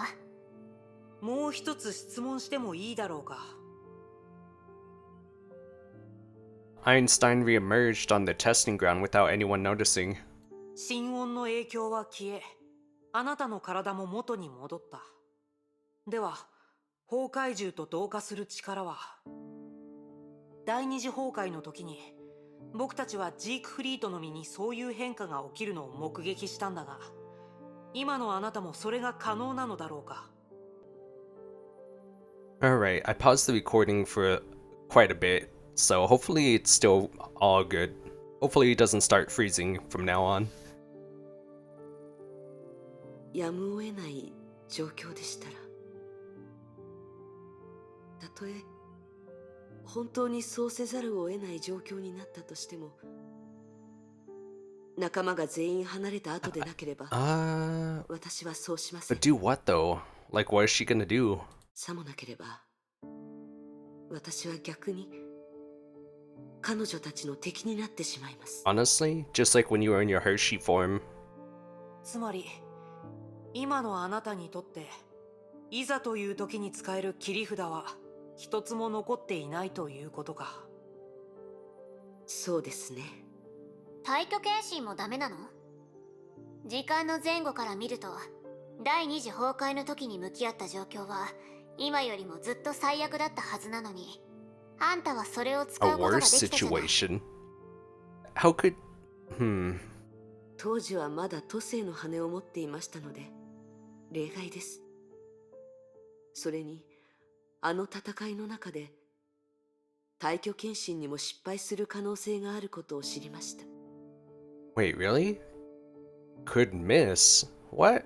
もう一つ質問してもいいだろうか。Einstein reemerged on the testing ground without anyone noticing. 心音の影響は消え、あなたの体も元に戻った。では、崩壊獣と同化する力は、第二次崩壊の時に、僕たちはジークフリートの身にそういう変化が起きるのを目撃したんだが、今のあなたもそれが可能なのだろうか。Alright, I paused the recording for quite a bit, so hopefully it's still all good. Hopefully it doesn't start freezing from now on. やむを得ない状況でしたら、たとえ本当にそうせざるを得ない状況になったとしても、仲間が全員離れた後でなければ、私はそうしません。But do what though? Like, what is she gonna do? さもなければ、私は逆に彼女たちの敵になってしまいます。Honestly, just like when you were in your Hershey form. つまり、今のあなたにとって、いざという時に使える切り札は一つも残っていないということか。そうですね。退去検診もダメなの？時間の前後から見ると、第二次崩壊の時に向き合った状況は今よりもずっと最悪だったはずなのに、あんたはそれを使 A うことがで worse きたじゃない。 situation? How could... 当時はまだ都政の羽を持っていましたので例外です。それにあの戦いの中で退去検診にも失敗する可能性があることを知りました。 Wait, really? Could miss? What?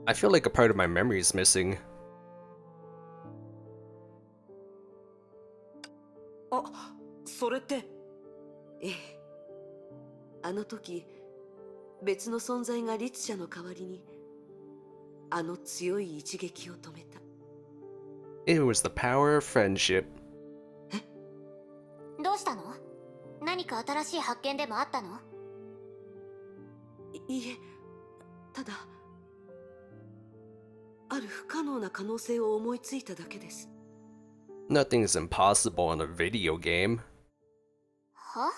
I feel like a part of my memory is missing. あ、それって。ええ、あの時別の存在が律者の代わりにあの強い一撃を止めた。 It was the power of friendship. どうしたの？何か新しい発見でもあったの？いいえ、ただある不可能な可能性を思いついただけです。 Nothing is impossible in a video game. は？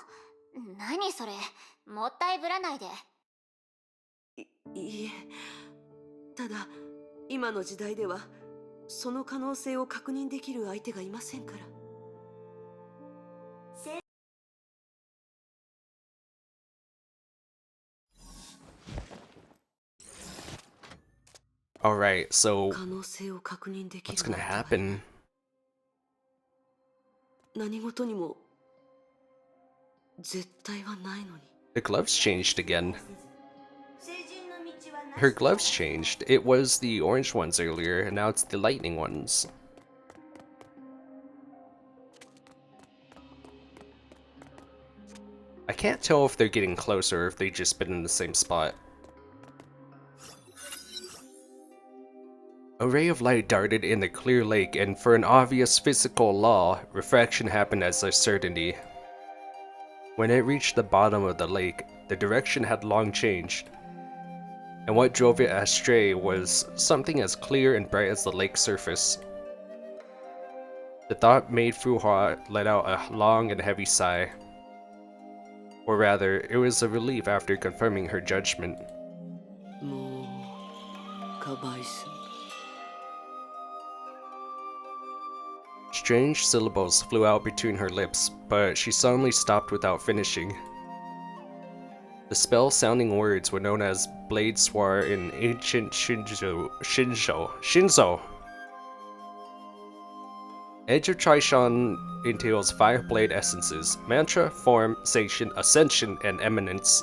何それ？もったいぶらないで。いいえ、ただ今の時代ではその可能性を確認できる相手がいませんから。Alright, so 可能性を確認できる what's gonna 相手は happen? 何事にも絶対はないのに。 The gloves changed again. Her gloves changed. It was the orange ones earlier, and now it's the lightning ones. I can't tell if they're getting closer or if they've just been in the same spot. A ray of light darted in the clear lake, and for an obvious physical law, refraction happened as a certainty. When it reached the bottom of the lake, the direction had long changed, and what drove it astray was something as clear and bright as the lake's surface. The thought made Fuhua let out a long and heavy sigh. Or rather, it was a relief after confirming her judgment. もうかばいす。 Strange syllables flew out between her lips, but she suddenly stopped without finishing. The spell-sounding words were known as Blade Swar in ancient Shinzo. Edge of Trishan entails 5 blade essences: Mantra, Form, Sanction, Ascension, and Eminence.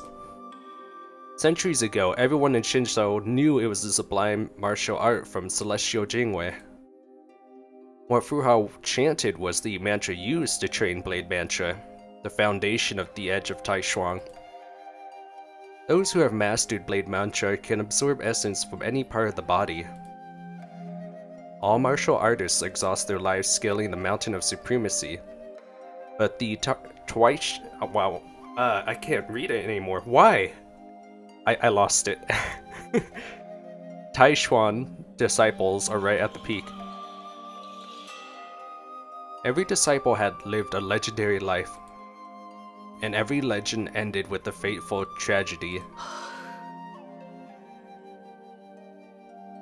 Centuries ago, everyone in Shinzo knew it was a sublime martial art from celestial Jingwei. What Fuhao chanted was the mantra used to train Blade Mantra, the foundation of the Edge of Taishuang. Those who have mastered Blade Mantra can absorb essence from any part of the body. All martial artists exhaust their lives scaling the mountain of supremacy, but the I can't read it anymore. Why? I lost it. Taishuan disciples are right at the peak. Every disciple had lived a legendary life, and every legend ended with a fateful tragedy.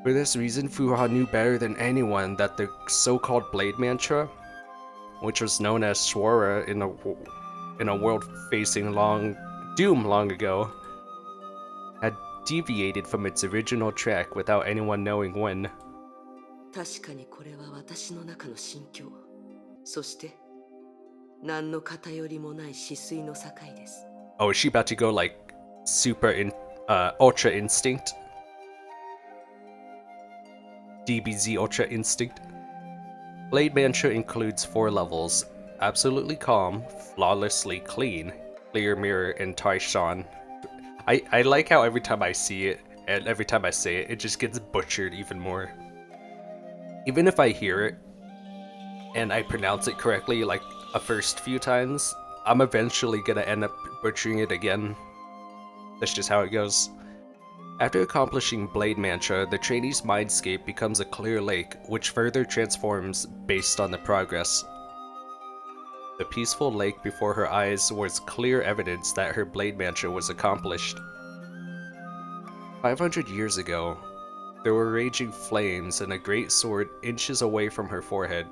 For this reason, Fuha knew better than anyone that the so-called Blade Mantra, which was known as Swara in a world facing doom long ago, had deviated from its original track without anyone knowing when. 確かにこれは私の中の心境。そして何の偏りもない止水の境です。 Oh, is she about to go like Ultra Instinct? DBZ Ultra Instinct? Blade Mantra includes 4 levels: Absolutely Calm, Flawlessly Clean, Clear Mirror, and Taishan. I like how every time I see it, and every time I say it, it just gets butchered even more. Even if I hear it, and I pronounce it correctly like a first few times, I'm eventually gonna end up butchering it again. That's just how it goes. After accomplishing Blade Mantra, the trainee's mindscape becomes a clear lake, which further transforms based on the progress. The peaceful lake before her eyes was clear evidence that her Blade Mantra was accomplished. 500 years ago, there were raging flames and a great sword inches away from her forehead.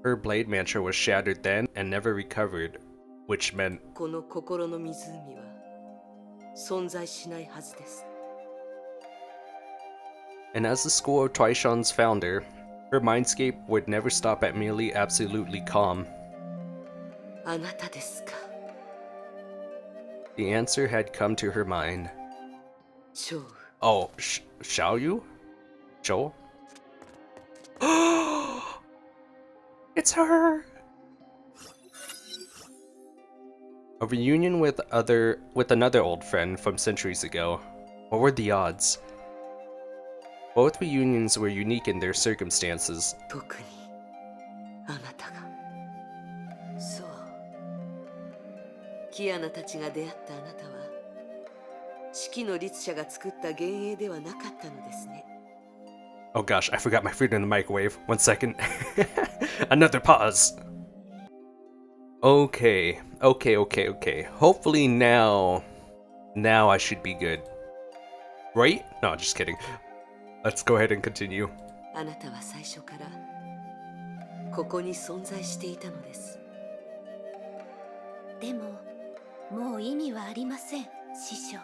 Her Blade Mantra was shattered then and never recovered, which meant この心の湖は存在しないはずです。 and as the school of Taishan's founder, her mindscape would never stop at merely absolutely calm. あなたですか。 The answer had come to her mind. 超 Oh, shall you? Joel? It's her! A reunion with another old friend from centuries ago. What were the odds? Both reunions were unique in their circumstances. 特にあなたが。そう。キアナたちが出会ったあなたは式の律者が作った幻影ではなかったのですね。 Oh gosh, I forgot my food in the microwave. 1 second. Another pause. Okay. Hopefully now I should be good. Right? No, just kidding. Let's go ahead and continue. あなたは最初からここに存在していたのです。でももう意味はありません、師匠。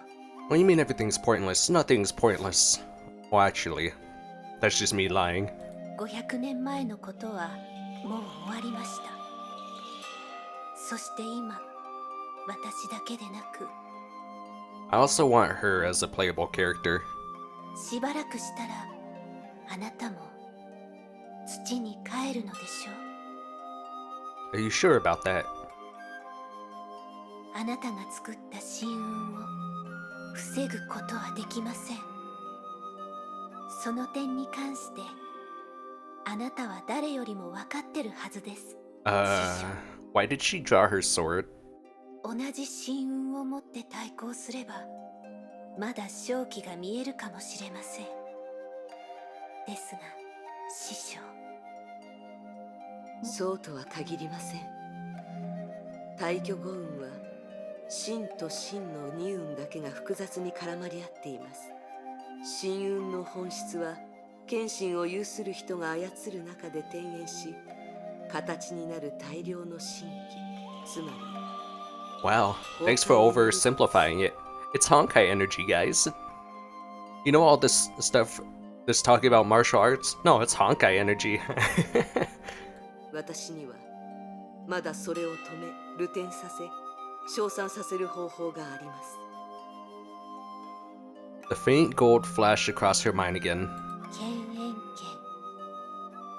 What do you mean everything's pointless? Nothing's pointless. Well, actually, that's just me lying. 500年前のことはもう終わりました。そして今、私だけでなく、 I also want her as a playable character. しばらくしたらあなたも土に帰るのでしょう。 Are you sure about that? あなたが作った神運を防ぐことはできません。その点に関してあなたは誰よりも分かってるはずです。 Why did she draw her sword? 同じ神運を持って対抗すればまだ勝機が見えるかもしれません。ですが師匠、そうとは限りません。大巨五運は真と真の二運だけが複雑に絡まり合っています。真運の本質は謙信を有する人が操る中で転現し形になる大量の神器、つまり Wow, thanks for oversimplifying it. It's Honkai energy, guys. You know all this stuff, this talking about martial arts? No, it's Honkai energy. 私にはまだそれを止め、流転させ、称賛させる方法があります。 The faint gold flashed across her mind again. 犬猿剣、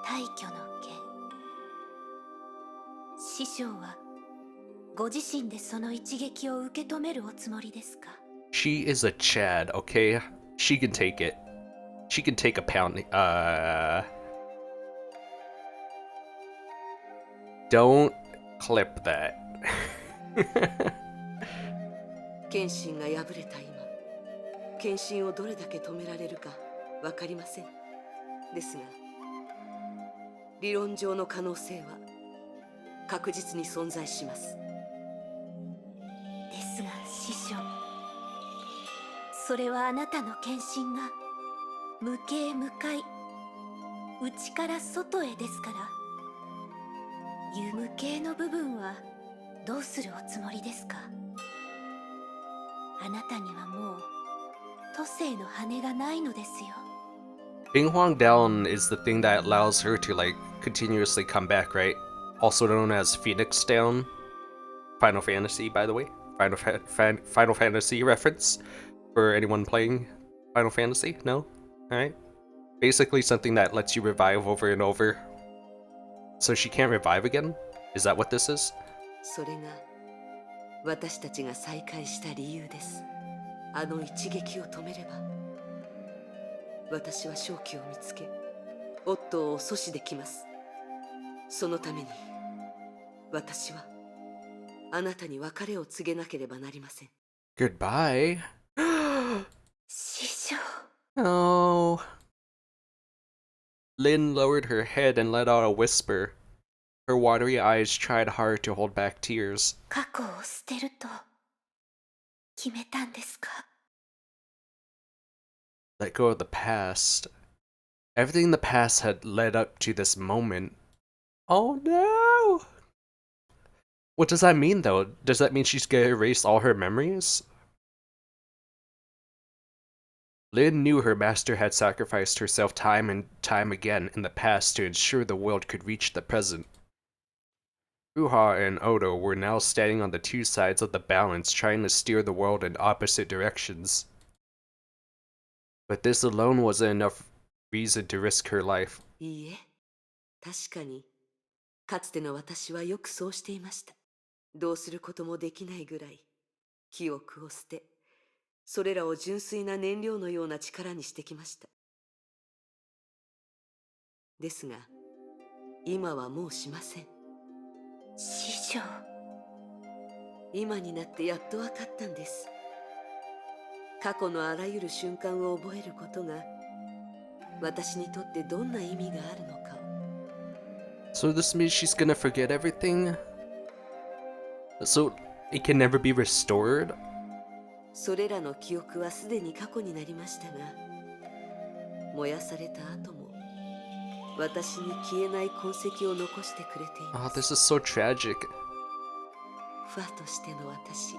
大挙の剣。師匠はご自身でその一撃を受け止めるおつもりですか？ She is a Chad, okay? She can take it. She can take a pound. Don't clip that. 謙信が敗れた今、謙信をどれだけ止められるか分かりません。ですが、理論上の可能性は確実に存在します。ですが師匠、それはあなたの献身が無形無界、内から外へですから。無形の部分はどうするおつもりですか？あなたにはもう都政の羽がないのですよ。 Bing Huang Down is the thing that allows her to, like, continuously come back, right? Also known as Phoenix Down. Final Fantasy, by the way. Final Fantasy reference for anyone playing Final Fantasy? No? Alright. Basically something that lets you revive over and over. So she can't revive again? Is that what this is? それが私たちが再会した理由です。あの一撃を止めれば、私は勝機を見つけ、オットーを阻止できます。そのために、私はあなたに別れを告げなければなりません。Goodbye. 師匠。 Oh. Lynn lowered her head and let out a whisper. Her watery eyes tried hard to hold back tears. 過去を捨てると決めたんですか？ Let go of the past. Everything in the past had led up to this moment. Oh no! What does that mean though? Does that mean she's gonna erase all her memories? Lynn knew her master had sacrificed herself time and time again in the past to ensure the world could reach the present. Ruha and Odo were now standing on the two sides of the balance, trying to steer the world in opposite directions. But this alone wasn't enough reason to risk her life. いいえ、確かに、かつての私はよくそうしていました。どうすることもできないぐらい、記憶を捨て、それらを純粋な燃料のような力にしてきました。ですが、今はもうしません。師匠。今になってやっと分かったんです。過去のあらゆる瞬間を覚えることが、私にとってどんな意味があるのかを。So this means she's gonna forget everything? So it can never be restored? それらの記憶はすでに過去になりましたが、燃やされた後も私に消えない痕跡を残してくれてい Oh, ます。 this is so tragic. ファとしての私、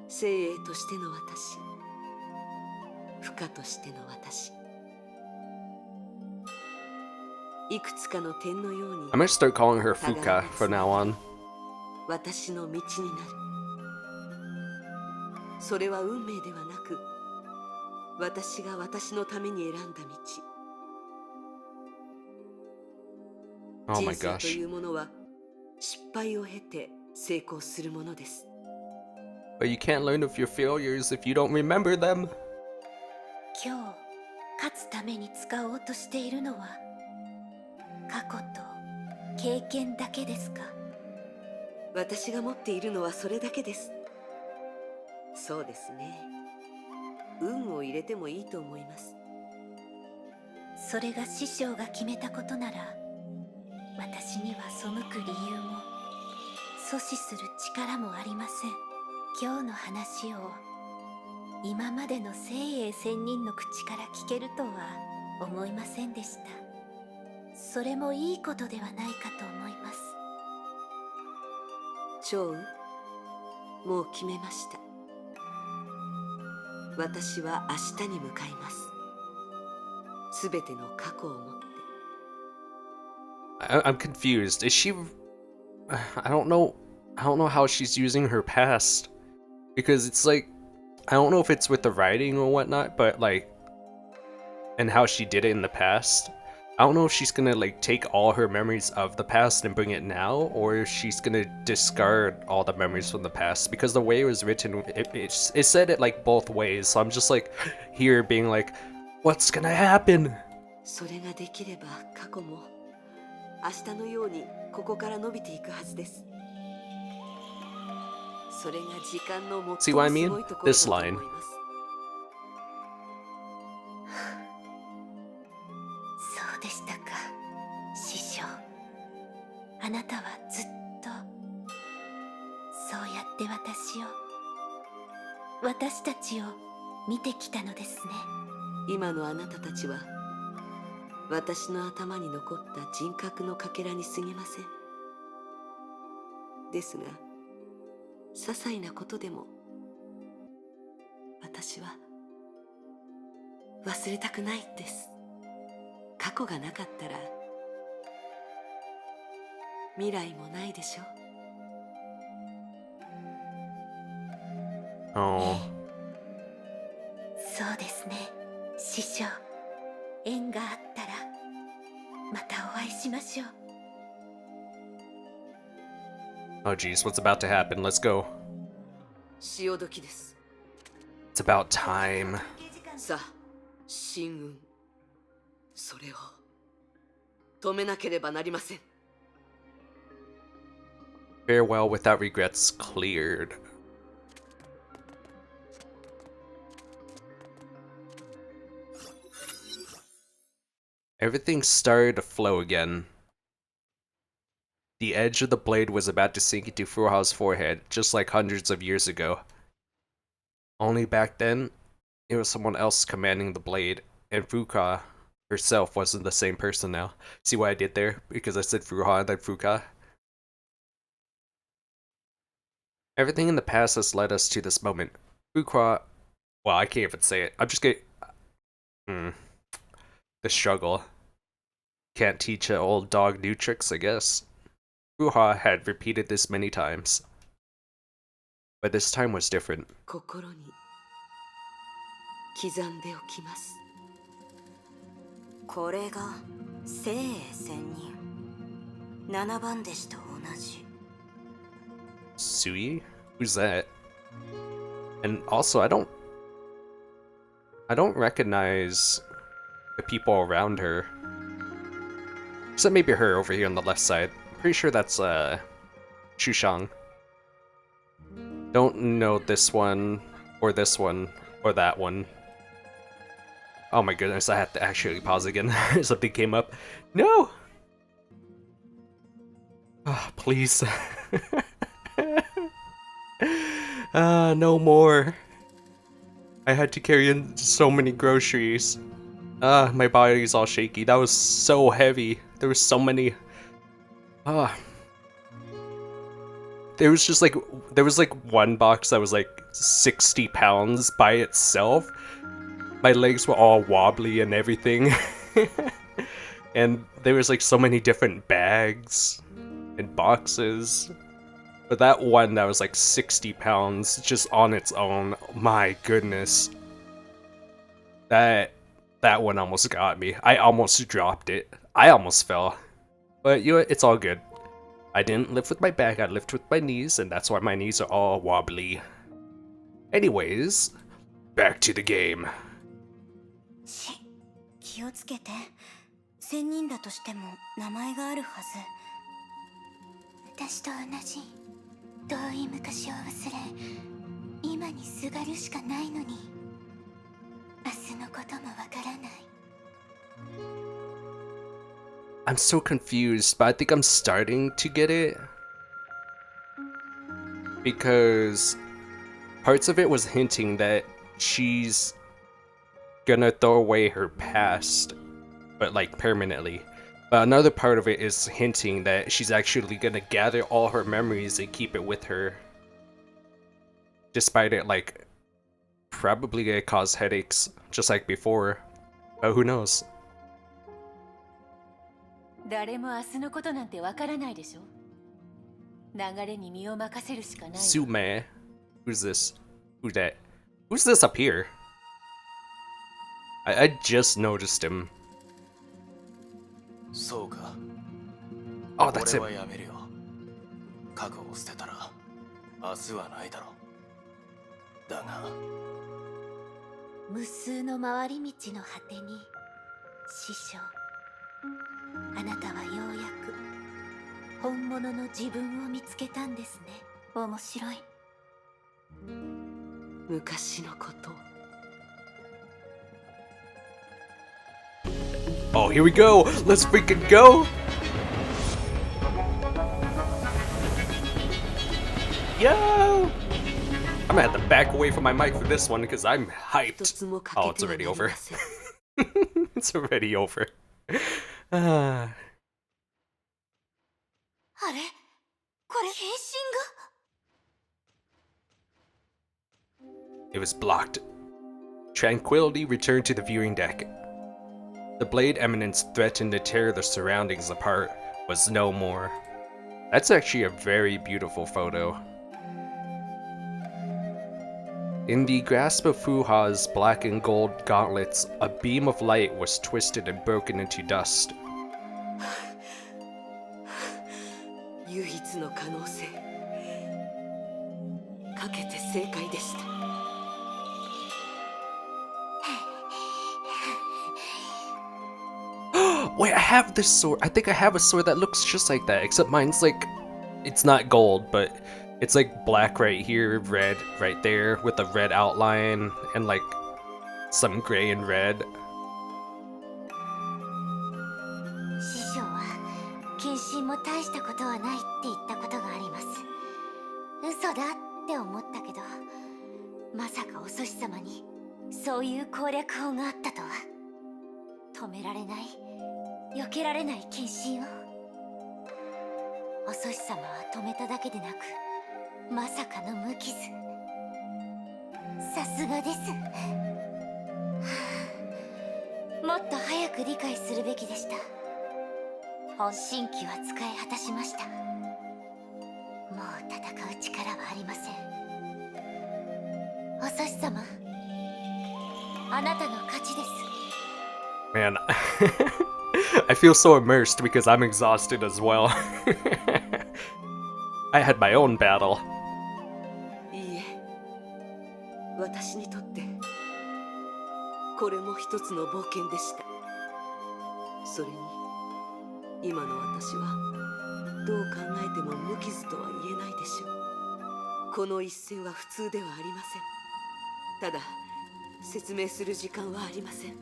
精鋭としての私、フカとしての私、いくつかの点のように I'm gonna start calling her Fuka from now on. 私の道になる。それは運命ではなく、私が私のために選んだ道。Oh my 人生と gosh. いうものは失敗を経て成功するものです。 But you can't learn of your failures if you don't remember them. 今日勝つために使おうとしているのは過去と経験だけですか？私が持っているのはそれだけです。そうですね。運を入れてもいいと思います。それが師匠が決めたことなら、私には背く理由も阻止する力もありません。今日の話を今までの精鋭仙人の口から聞けるとは思いませんでした。それもいいことではないかと思います。趙雲、もう決めました。私は明日に向かいます。すべての過去をもって。I'm confused. Is she... I don't know. I don't know how she's using her past. Because it's like, I don't know if it's with the writing or whatnot, but like, and how she did it in the past. I don't know if she's gonna like take all her memories of the past and bring it now, or if she's gonna discard all the memories from the past. Because the way it was written, it said it like both ways. So I'm just like here being like, what's gonna happen? それができれば過去も明日のようにここから伸びていくはずです。それが時間の See 最 what I もす mean? ごいところ This だと思 line. います。そうでしたか、師匠。あなたはずっとそうやって私たちを見てきたのですね。今のあなたたちは私の頭に残った人格のかけらに過ぎません。ですが、些細なことでも私は忘れたくないんです。過去がなかったら未来もないでしょ。Oh. そうですね、師匠。縁があったらまたお会いしましょう。Oh geez, what's about to happen? Let's go. 潮時です。 It's about time. さあ、神雲。それを止めなければなりません。Farewell without regrets cleared. Everything started to flow again. The edge of the blade was about to sink into Furuha's forehead, just like hundreds of years ago. Only back then, it was someone else commanding the blade, and Furuha herself wasn't the same person now. See what I did there? Because I said Furuha and then Furuha. Everything in the past has led us to this moment. Furuha... Well, I can't even say it. I'm just gonna... The struggle. Can't teach an old dog new tricks, I guess. Furuha had repeated this many times. But this time was different. 心に刻んでおきます。これが聖英仙人7番弟子と同じ。 Sui? Who's that? And also, I don't recognize the people around her. Except maybe her over here on the left side. Pretty sure that's Shushang. Don't know this one, or that one. Oh my goodness, I have to actually pause again. Something came up. No! Ah, please. No more. I had to carry in so many groceries. My body's all shaky. That was so heavy. There was so many. There was like one box that was like 60 pounds by itself. My legs were all wobbly and everything. And there was like so many different bags and boxes. But that one that was like 60 pounds just on its own, my goodness. That one almost got me. I almost dropped it. I almost fell. But you know what? It's all good. I didn't lift with my back, I lifted with my knees, and that's why my knees are all wobbly. Anyways, back to the game. 気をつけて。仙人だとしても名前があるはず。私と同じ遠い昔を忘れ、今にすがるしかないのに、明日のこともわからない。I'm so confused, but I think I'm starting to get it. Because parts of it was hinting that she's gonna throw away her past, but like permanently. But another part of it is hinting that she's actually gonna gather all her memories and keep it with her. Despite it like probably gonna cause headaches, just like before. But who knows? 誰も明日のことなんてわからないでしょ。流れに身を任せるしかないわ。 Sume. Who's this? Who's that? Who's this up here? I just noticed him. そうか。 Oh, that's 俺 him. はやめるよ。覚悟を捨てたら明日はないだろう。だが無数の回り道の果てに師匠、あなたはようやく本物の自分を見つけたんですね。面白い。昔のこと。 Oh, here we go. Let's freaking go. Yo! I'm gonna have to back away from my mic for this one because I'm 一 hyped. つも欠 Oh, け it's ては already なり over. ません。 It's already over. Ah. あれ、これ変身が。 It was blocked. Tranquility returned to the viewing deck. The blade eminence threatened to tear the surroundings apart was no more. That's actually a very beautiful photo. In the grasp of Fuha's black and gold gauntlets, a beam of light was twisted and broken into dust. 唯一の可能性。かけて正解でした。 Wait, I have this sword. I think I have a sword that looks just like that, except mine's like, it's not gold, but it's like black right here, red right there, with a red outline, and like some gray and red. 師匠は献身も大したことはないって言ったことがあります。嘘だって思ったけど、まさかお祖師様にそういう攻略法があったとは。止められない、避けられない献身を。お祖師様は止めただけでなく、まさかの無傷。さすがです。もっと早く理解するべきでした。本心機は使い果たしました。もう戦う力はありません。お祖師様、あなたの勝ちです。 Man, I feel so immersed because I'm exhausted as well. I had my own battle. いいえ、私にとってこれも一つの冒険でした。それに今の私はどう考えても無傷とは言えないでしょう。この一戦は普通ではありません。ただ説明する時間はありません。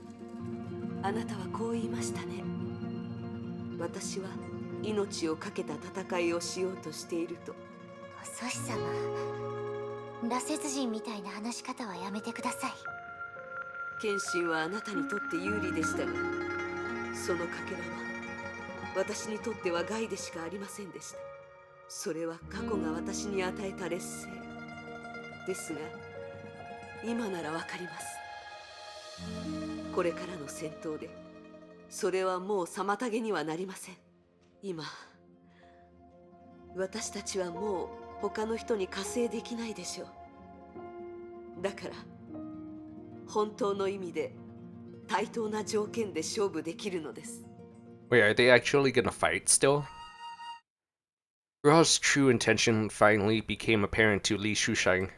あなたはこう言いましたね。私は命を懸けた戦いをしようとしていると。お祖師様、羅刹人みたいな話し方はやめてください。謙信はあなたにとって有利でしたが、そのかけらは私にとっては害でしかありませんでした。それは過去が私に与えた劣勢ですが、今ならわかります。これからの戦闘でそれはもう妨げにはなりません。今私たちはもう他の人に加勢できないでしょう。だから本当の意味で対等な条件で勝負できるのです。 Wait, are they actually gonna fight still? Rua's true intention finally became apparent to Li Shushang.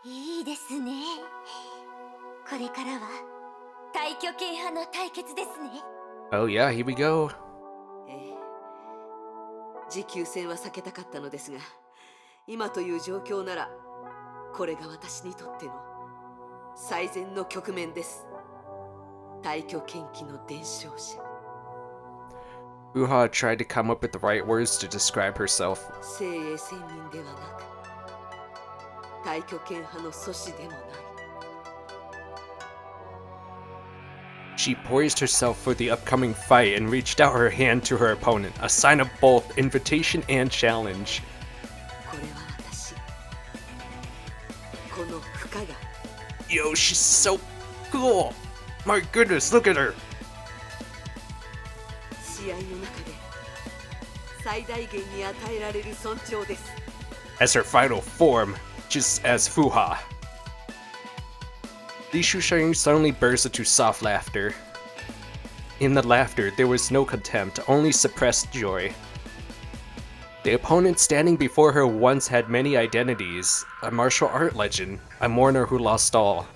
いいですね。これからは太極拳派の対決ですね。 Oh yeah, here we go. 持久戦は避けたかったのですが、今という状況ならこれが私にとっての最善の局面です。太極拳記の伝承者。 Ruha tried to come up with the right words to describe herself. 精鋭仙人ではなく太極拳派の祖師でもない。 She poised herself for the upcoming fight and reached out her hand to her opponent, a sign of both invitation and challenge. これは私。この負荷が Yo, she's so cool! My goodness, look at her! 試合の中で最大限に与えられる尊重です。 As her final form, just as Fuha. Li Shusheng suddenly burst into soft laughter. In the laughter, there was no contempt, only suppressed joy. The opponent standing before her once had many identities, a martial art legend, a mourner who lost all.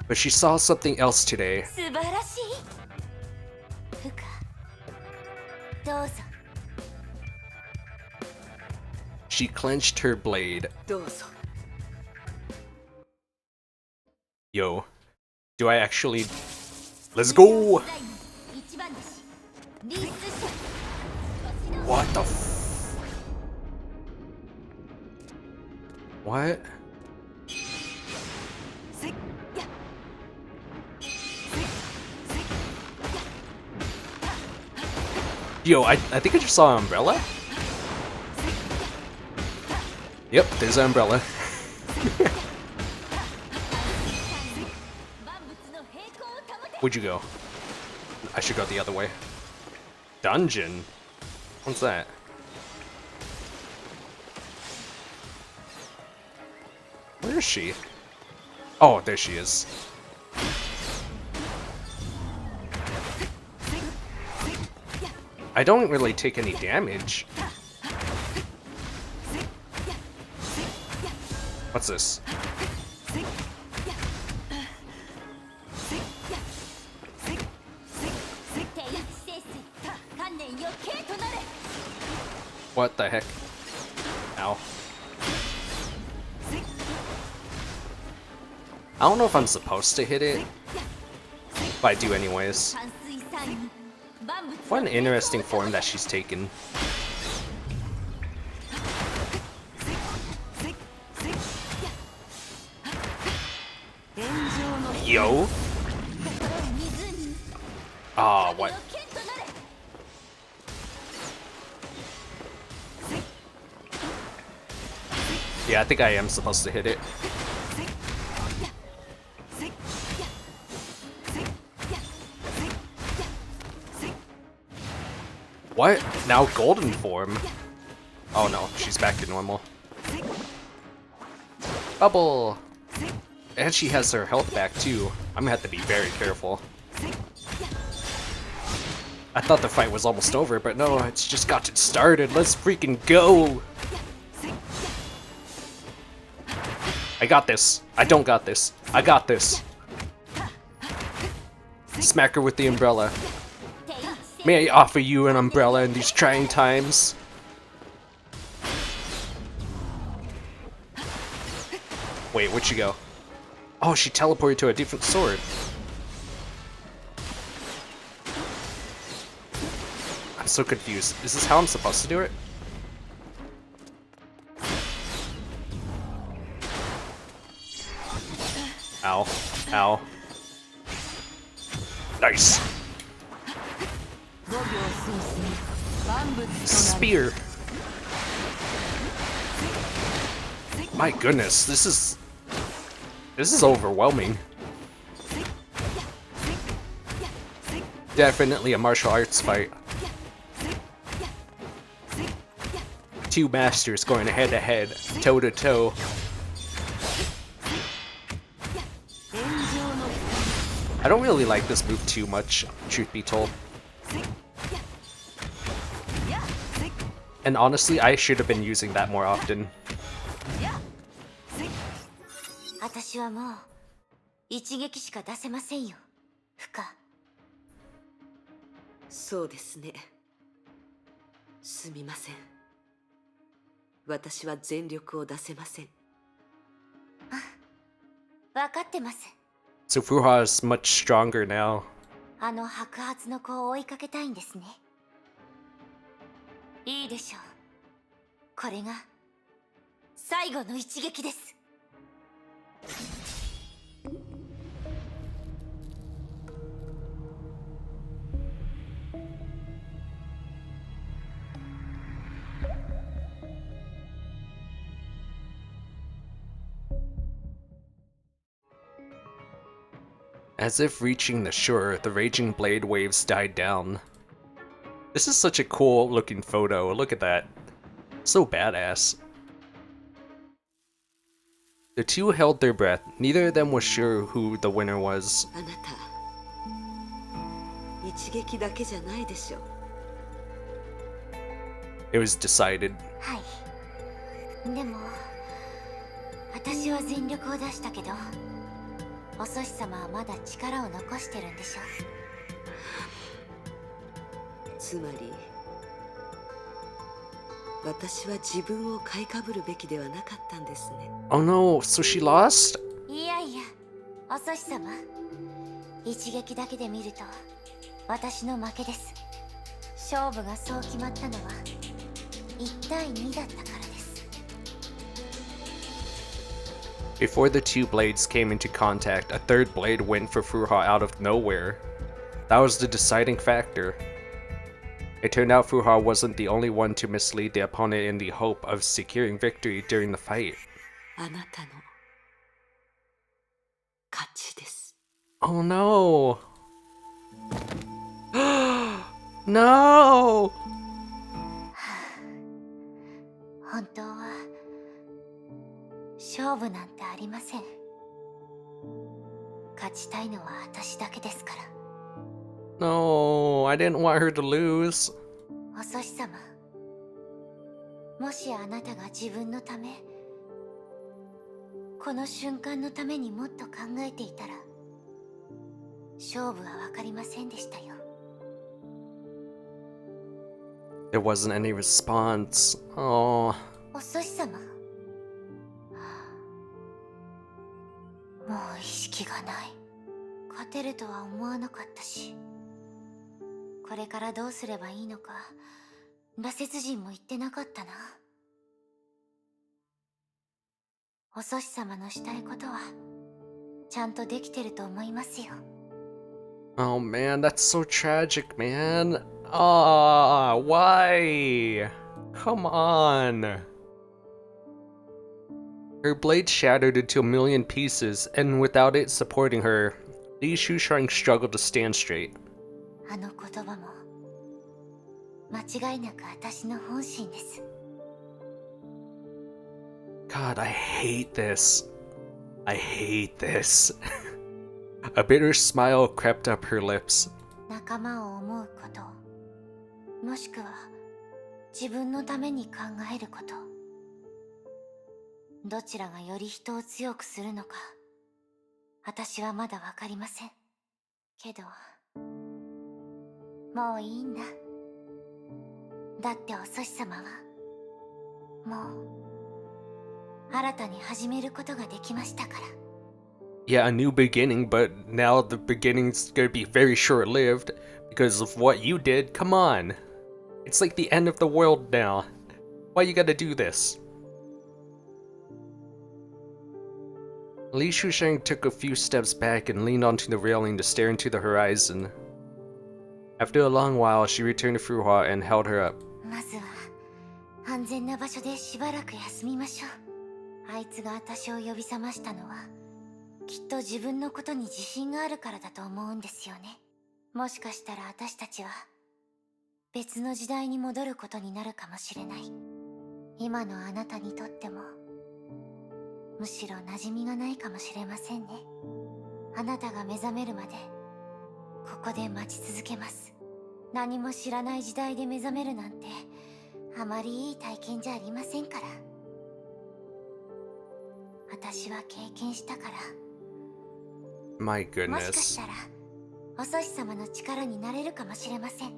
But she saw something else today. 素晴らしい。ふか、どうぞ。 She clenched her blade. どうぞ。 Yo, do I actually... Let's go! 一番弟子リース社。 What the f... What? Yo, I think I just saw an umbrella? Yep, there's an umbrella. Where'd you go? I should go the other way. Dungeon? What's that? Where is she? Oh, there she is. I don't really take any damage. What's this? What the heck? Ow. I don't know if I'm supposed to hit it, but I do anyways. What an interesting form that she's taken. Yo! Ah, what? Yeah, I think I am supposed to hit it. What? Now golden form? Oh no, she's back to normal. Bubble! And she has her health back too. I'm gonna have to be very careful. I thought the fight was almost over, but no, it's just gotten started. Let's freaking go! I got this. I don't got this. I got this. Smack her with the umbrella. May I offer you an umbrella in these trying times? Wait, where'd she go? Oh, she teleported to a different sword. I'm so confused. Is this how I'm supposed to do it? Ow. Ow. Nice. Spear. My goodness, this is overwhelming. Definitely a martial arts fight. Two masters going head to head, toe to toe. I don't really like this move too much, truth be told. And honestly, I should have been using that more often. 私はもう一撃しか出せませんよ。ふか。そうですね。すみません。私は全力を出せません。わかってます。 So Fuha is much stronger now. あの白髪の子を追いかけたいんですね。いいでしょう。これが最後の一撃です。 As if reaching the shore, the raging blade waves died down. This is such a cool looking photo. Look at that. So badass. The two held their breath. Neither of them was sure who the winner was. あなた一撃だけじゃないでしょ。 It was decided. はいでも私は全力を出したけどお祖師様はまだ力を残してるんでしょ。つまり私は自分を買いかぶるべきではなかったんですね。 Oh no, so she lost? いやいやお祖師様一撃だけで見ると私の負けです。勝負がそう決まったのは1対2だったからです。 Before the two blades came into contact, a third blade went for Furuha out of nowhere. That was the deciding factor. It turned out Furuha wasn't the only one to mislead the opponent in the hope of securing victory during the fight. あなたの勝ちです。 Oh no! No! 本当は勝負なんてありません。勝ちたいのは私だけですから。 No, I didn't want her to lose. お祖師様もしあなたが自分のためこの瞬間のためにもっと考えていたら勝負は分かりませんでしたよ。 There wasn't any response. Oh. お祖師様もう意識がない。勝てるとは思わなかったしこれからどうすればいいのか羅刹人も言ってなかったな。お祖師様のしたいことはちゃんとできてると思いますよ。 Oh man, that's so tragic, man. Ah, why? Come on. Her blade shattered into a million pieces, and without it supporting her, Li Shushang struggled to stand straight. あの言葉も間違いなく私の本心です。 God, I hate this. I hate this. A bitter smile crept up her lips. 仲間を思うこともしくは自分のために考えることどちらがより人を強くするのか私はまだわかりませんけどもういいんだ。だってお祖師様はもう新たに始めることができましたから。 Yeah, a new beginning, but now the beginning's gonna be very short-lived because of what you did. Come on. It's like the end of the world now. Why you gotta do this? Li Shusheng took a few steps back and leaned onto the railing to stare into the horizon. After a long while, she returned to Furuha and held her up. まずは安全な場所でしばらく休みましょう。あいつが私を呼び覚ましたのはきっと自分のことに自信があるからだと思うんですよね。もしかしたら私たちは別の時代に戻ることになるかもしれない。今のあなたにとってもむしろ馴染みがないかもしれませんね。あなたが目覚めるまでここで待ち続けます。何も知らない時代で目覚めるなんてあまりいい体験じゃありませんから。私は経験したから。 My もしか goodness. したらお祖師様の力になれるかもしれません。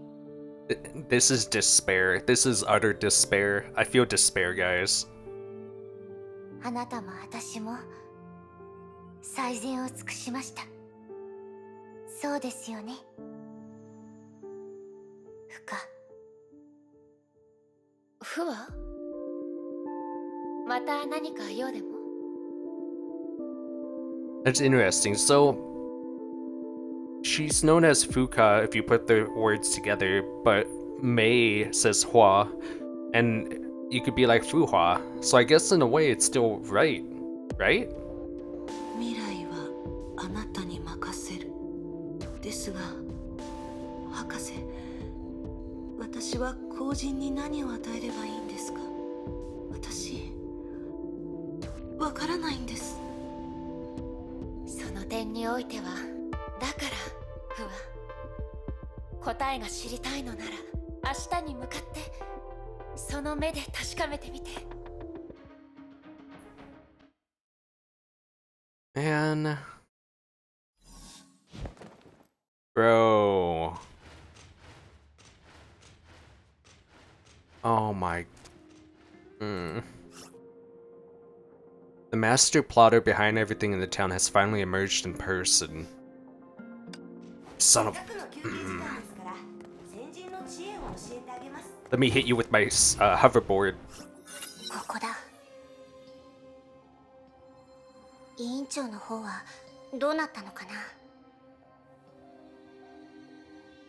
This is despair. This is utter despair. I feel despair, guys. あなたも私も最善を尽くしました。そうですよね。フはまた何か用でも？ That's interesting. So, she's known as Fuka if you put the words together, but Mei says Hua, and you could be like Fuhua. So I guess in a way it's still right, right? 未来はあなたに任せる。ですが、博士、私は後人に何を与えればいいんですか？私わからないんです。その点においては、だから不破、答えが知りたいのなら明日に向かってその目で確かめてみて。 Man. Bro. Oh my. The master plotter behind everything in the town has finally emerged in person. Son of. Let me hit you with my hoverboard. ここだ。委員長の方はどうなったのかな。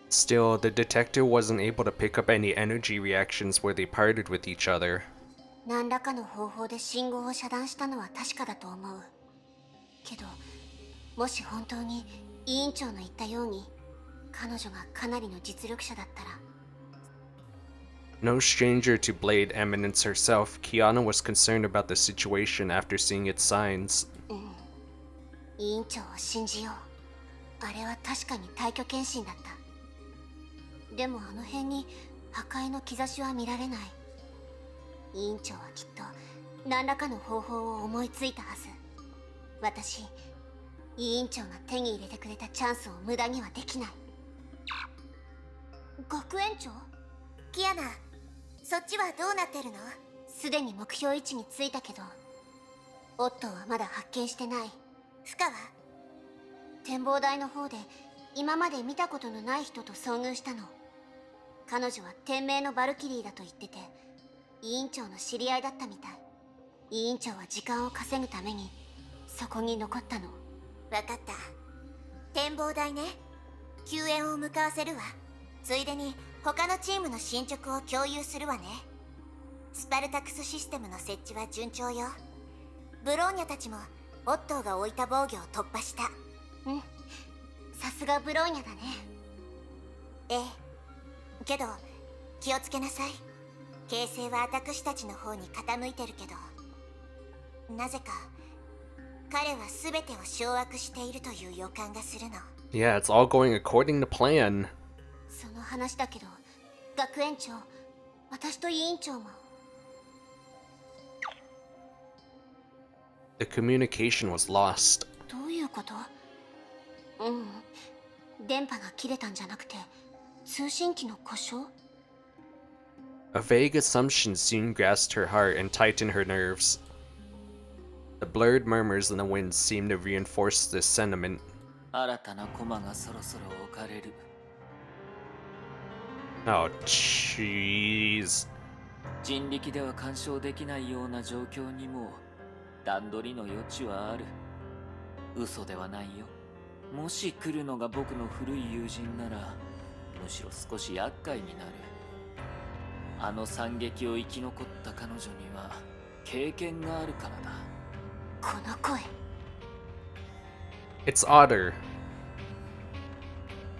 Still, the detective wasn't able to pick up any energy reactions where they parted with each other. 何らかの方法で信号を遮断したのは確かだと思う。けど、もし本当に委員長の言ったように彼女がかなりの実力者だったら。 No stranger to Blade Eminence herself, Kiana was concerned about the situation after seeing its signs. 委員長を信じよう。あれは確かに大挙献身だった。でもあの辺に破壊の兆しは見られない。委員長はきっと何らかの方法を思いついたはず。私、委員長が手に入れてくれたチャンスを無駄にはできない。学園長？キアナ、そっちはどうなってるの？すでに目標位置に着いたけど、オットーはまだ発見してない。負荷は？展望台の方で今まで見たことのない人と遭遇したの。彼女は天命のバルキリーだと言ってて、委員長の知り合いだったみたい。委員長は時間を稼ぐためにそこに残ったの。分かった。展望台ね。救援を向かわせるわ。ついでに他のチームの進捗を共有するわね。スパルタクスシステムの設置は順調よ。ブローニャたちもオットーが置いた防御を突破した。うん、さすがブローニャだね。ええ。けど気をつけなさい。形勢は私たちの方に傾いてるけど、なぜか彼は全てを掌握しているという予感がするの。 Yeah, it's all going according to plan. その話だけど、学園長、私と委員長も。 The communication was lost. どういうこと？電波が切れたんじゃなくて通信機の故障？ A vague assumption soon grasped her heart and tightened her nerves. The blurred murmurs in the wind seemed to reinforce this sentiment. 新たな駒がそろそろ置かれる。 Oh, jeez. 人力では干渉できないような状況にも段取りの余地はある。嘘ではないよ。もし来るのが僕の古い友人なら、むしろ少し厄介になる。あの惨劇を生き残った彼女には経験があるからだ。この声。 It's Otter.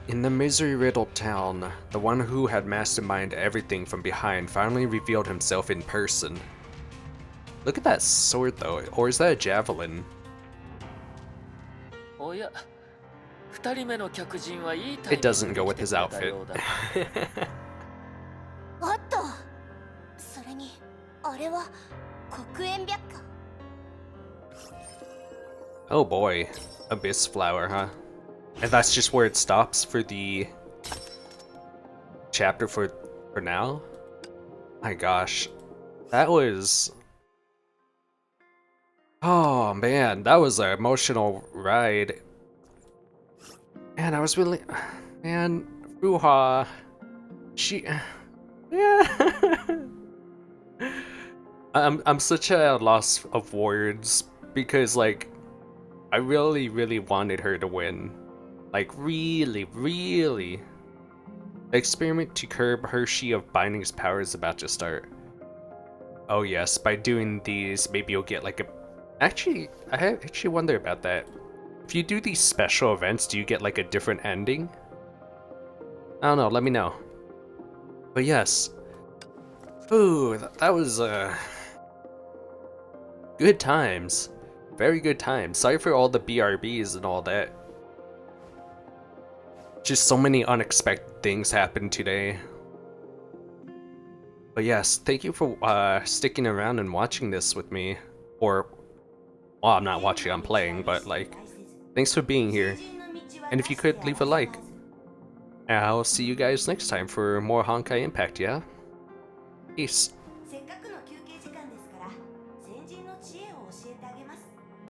In the misery-riddled town, the one who had masterminded everything from behind finally revealed himself in person. Look at that sword though, or is that a javelin? おや、二人目の客人はいいタイ It ミン doesn't グで go 来 with て his くれた outfit. ようだ。おっと、それにあれは黒煙白化。 Oh boy, Abyss Flower, huh? And that's just where it stops for the chapter for now? My gosh, that was... Oh man, that was an emotional ride. Man, I was really... Man, Ruha... She... Yeah... I'm such at a loss of words because, like, I really wanted her to win. Like, really. The experiment to curb Hershey of Binding's power is about to start. Oh yes, by doing these, maybe you'll get like a... Actually, I actually wonder about that. If you do these special events, do you get like a different ending? I don't know, let me know. But yes. Ooh, that was good times. Very good times. Sorry for all the BRBs and all that. Just so many unexpected things happened today. But yes, thank you for sticking around and watching this with me. Or, well, I'm not watching, I'm playing, but like, thanks for being here. And if you could, leave a like. And I'll see you guys next time for more Honkai Impact, yeah? Peace. せっかく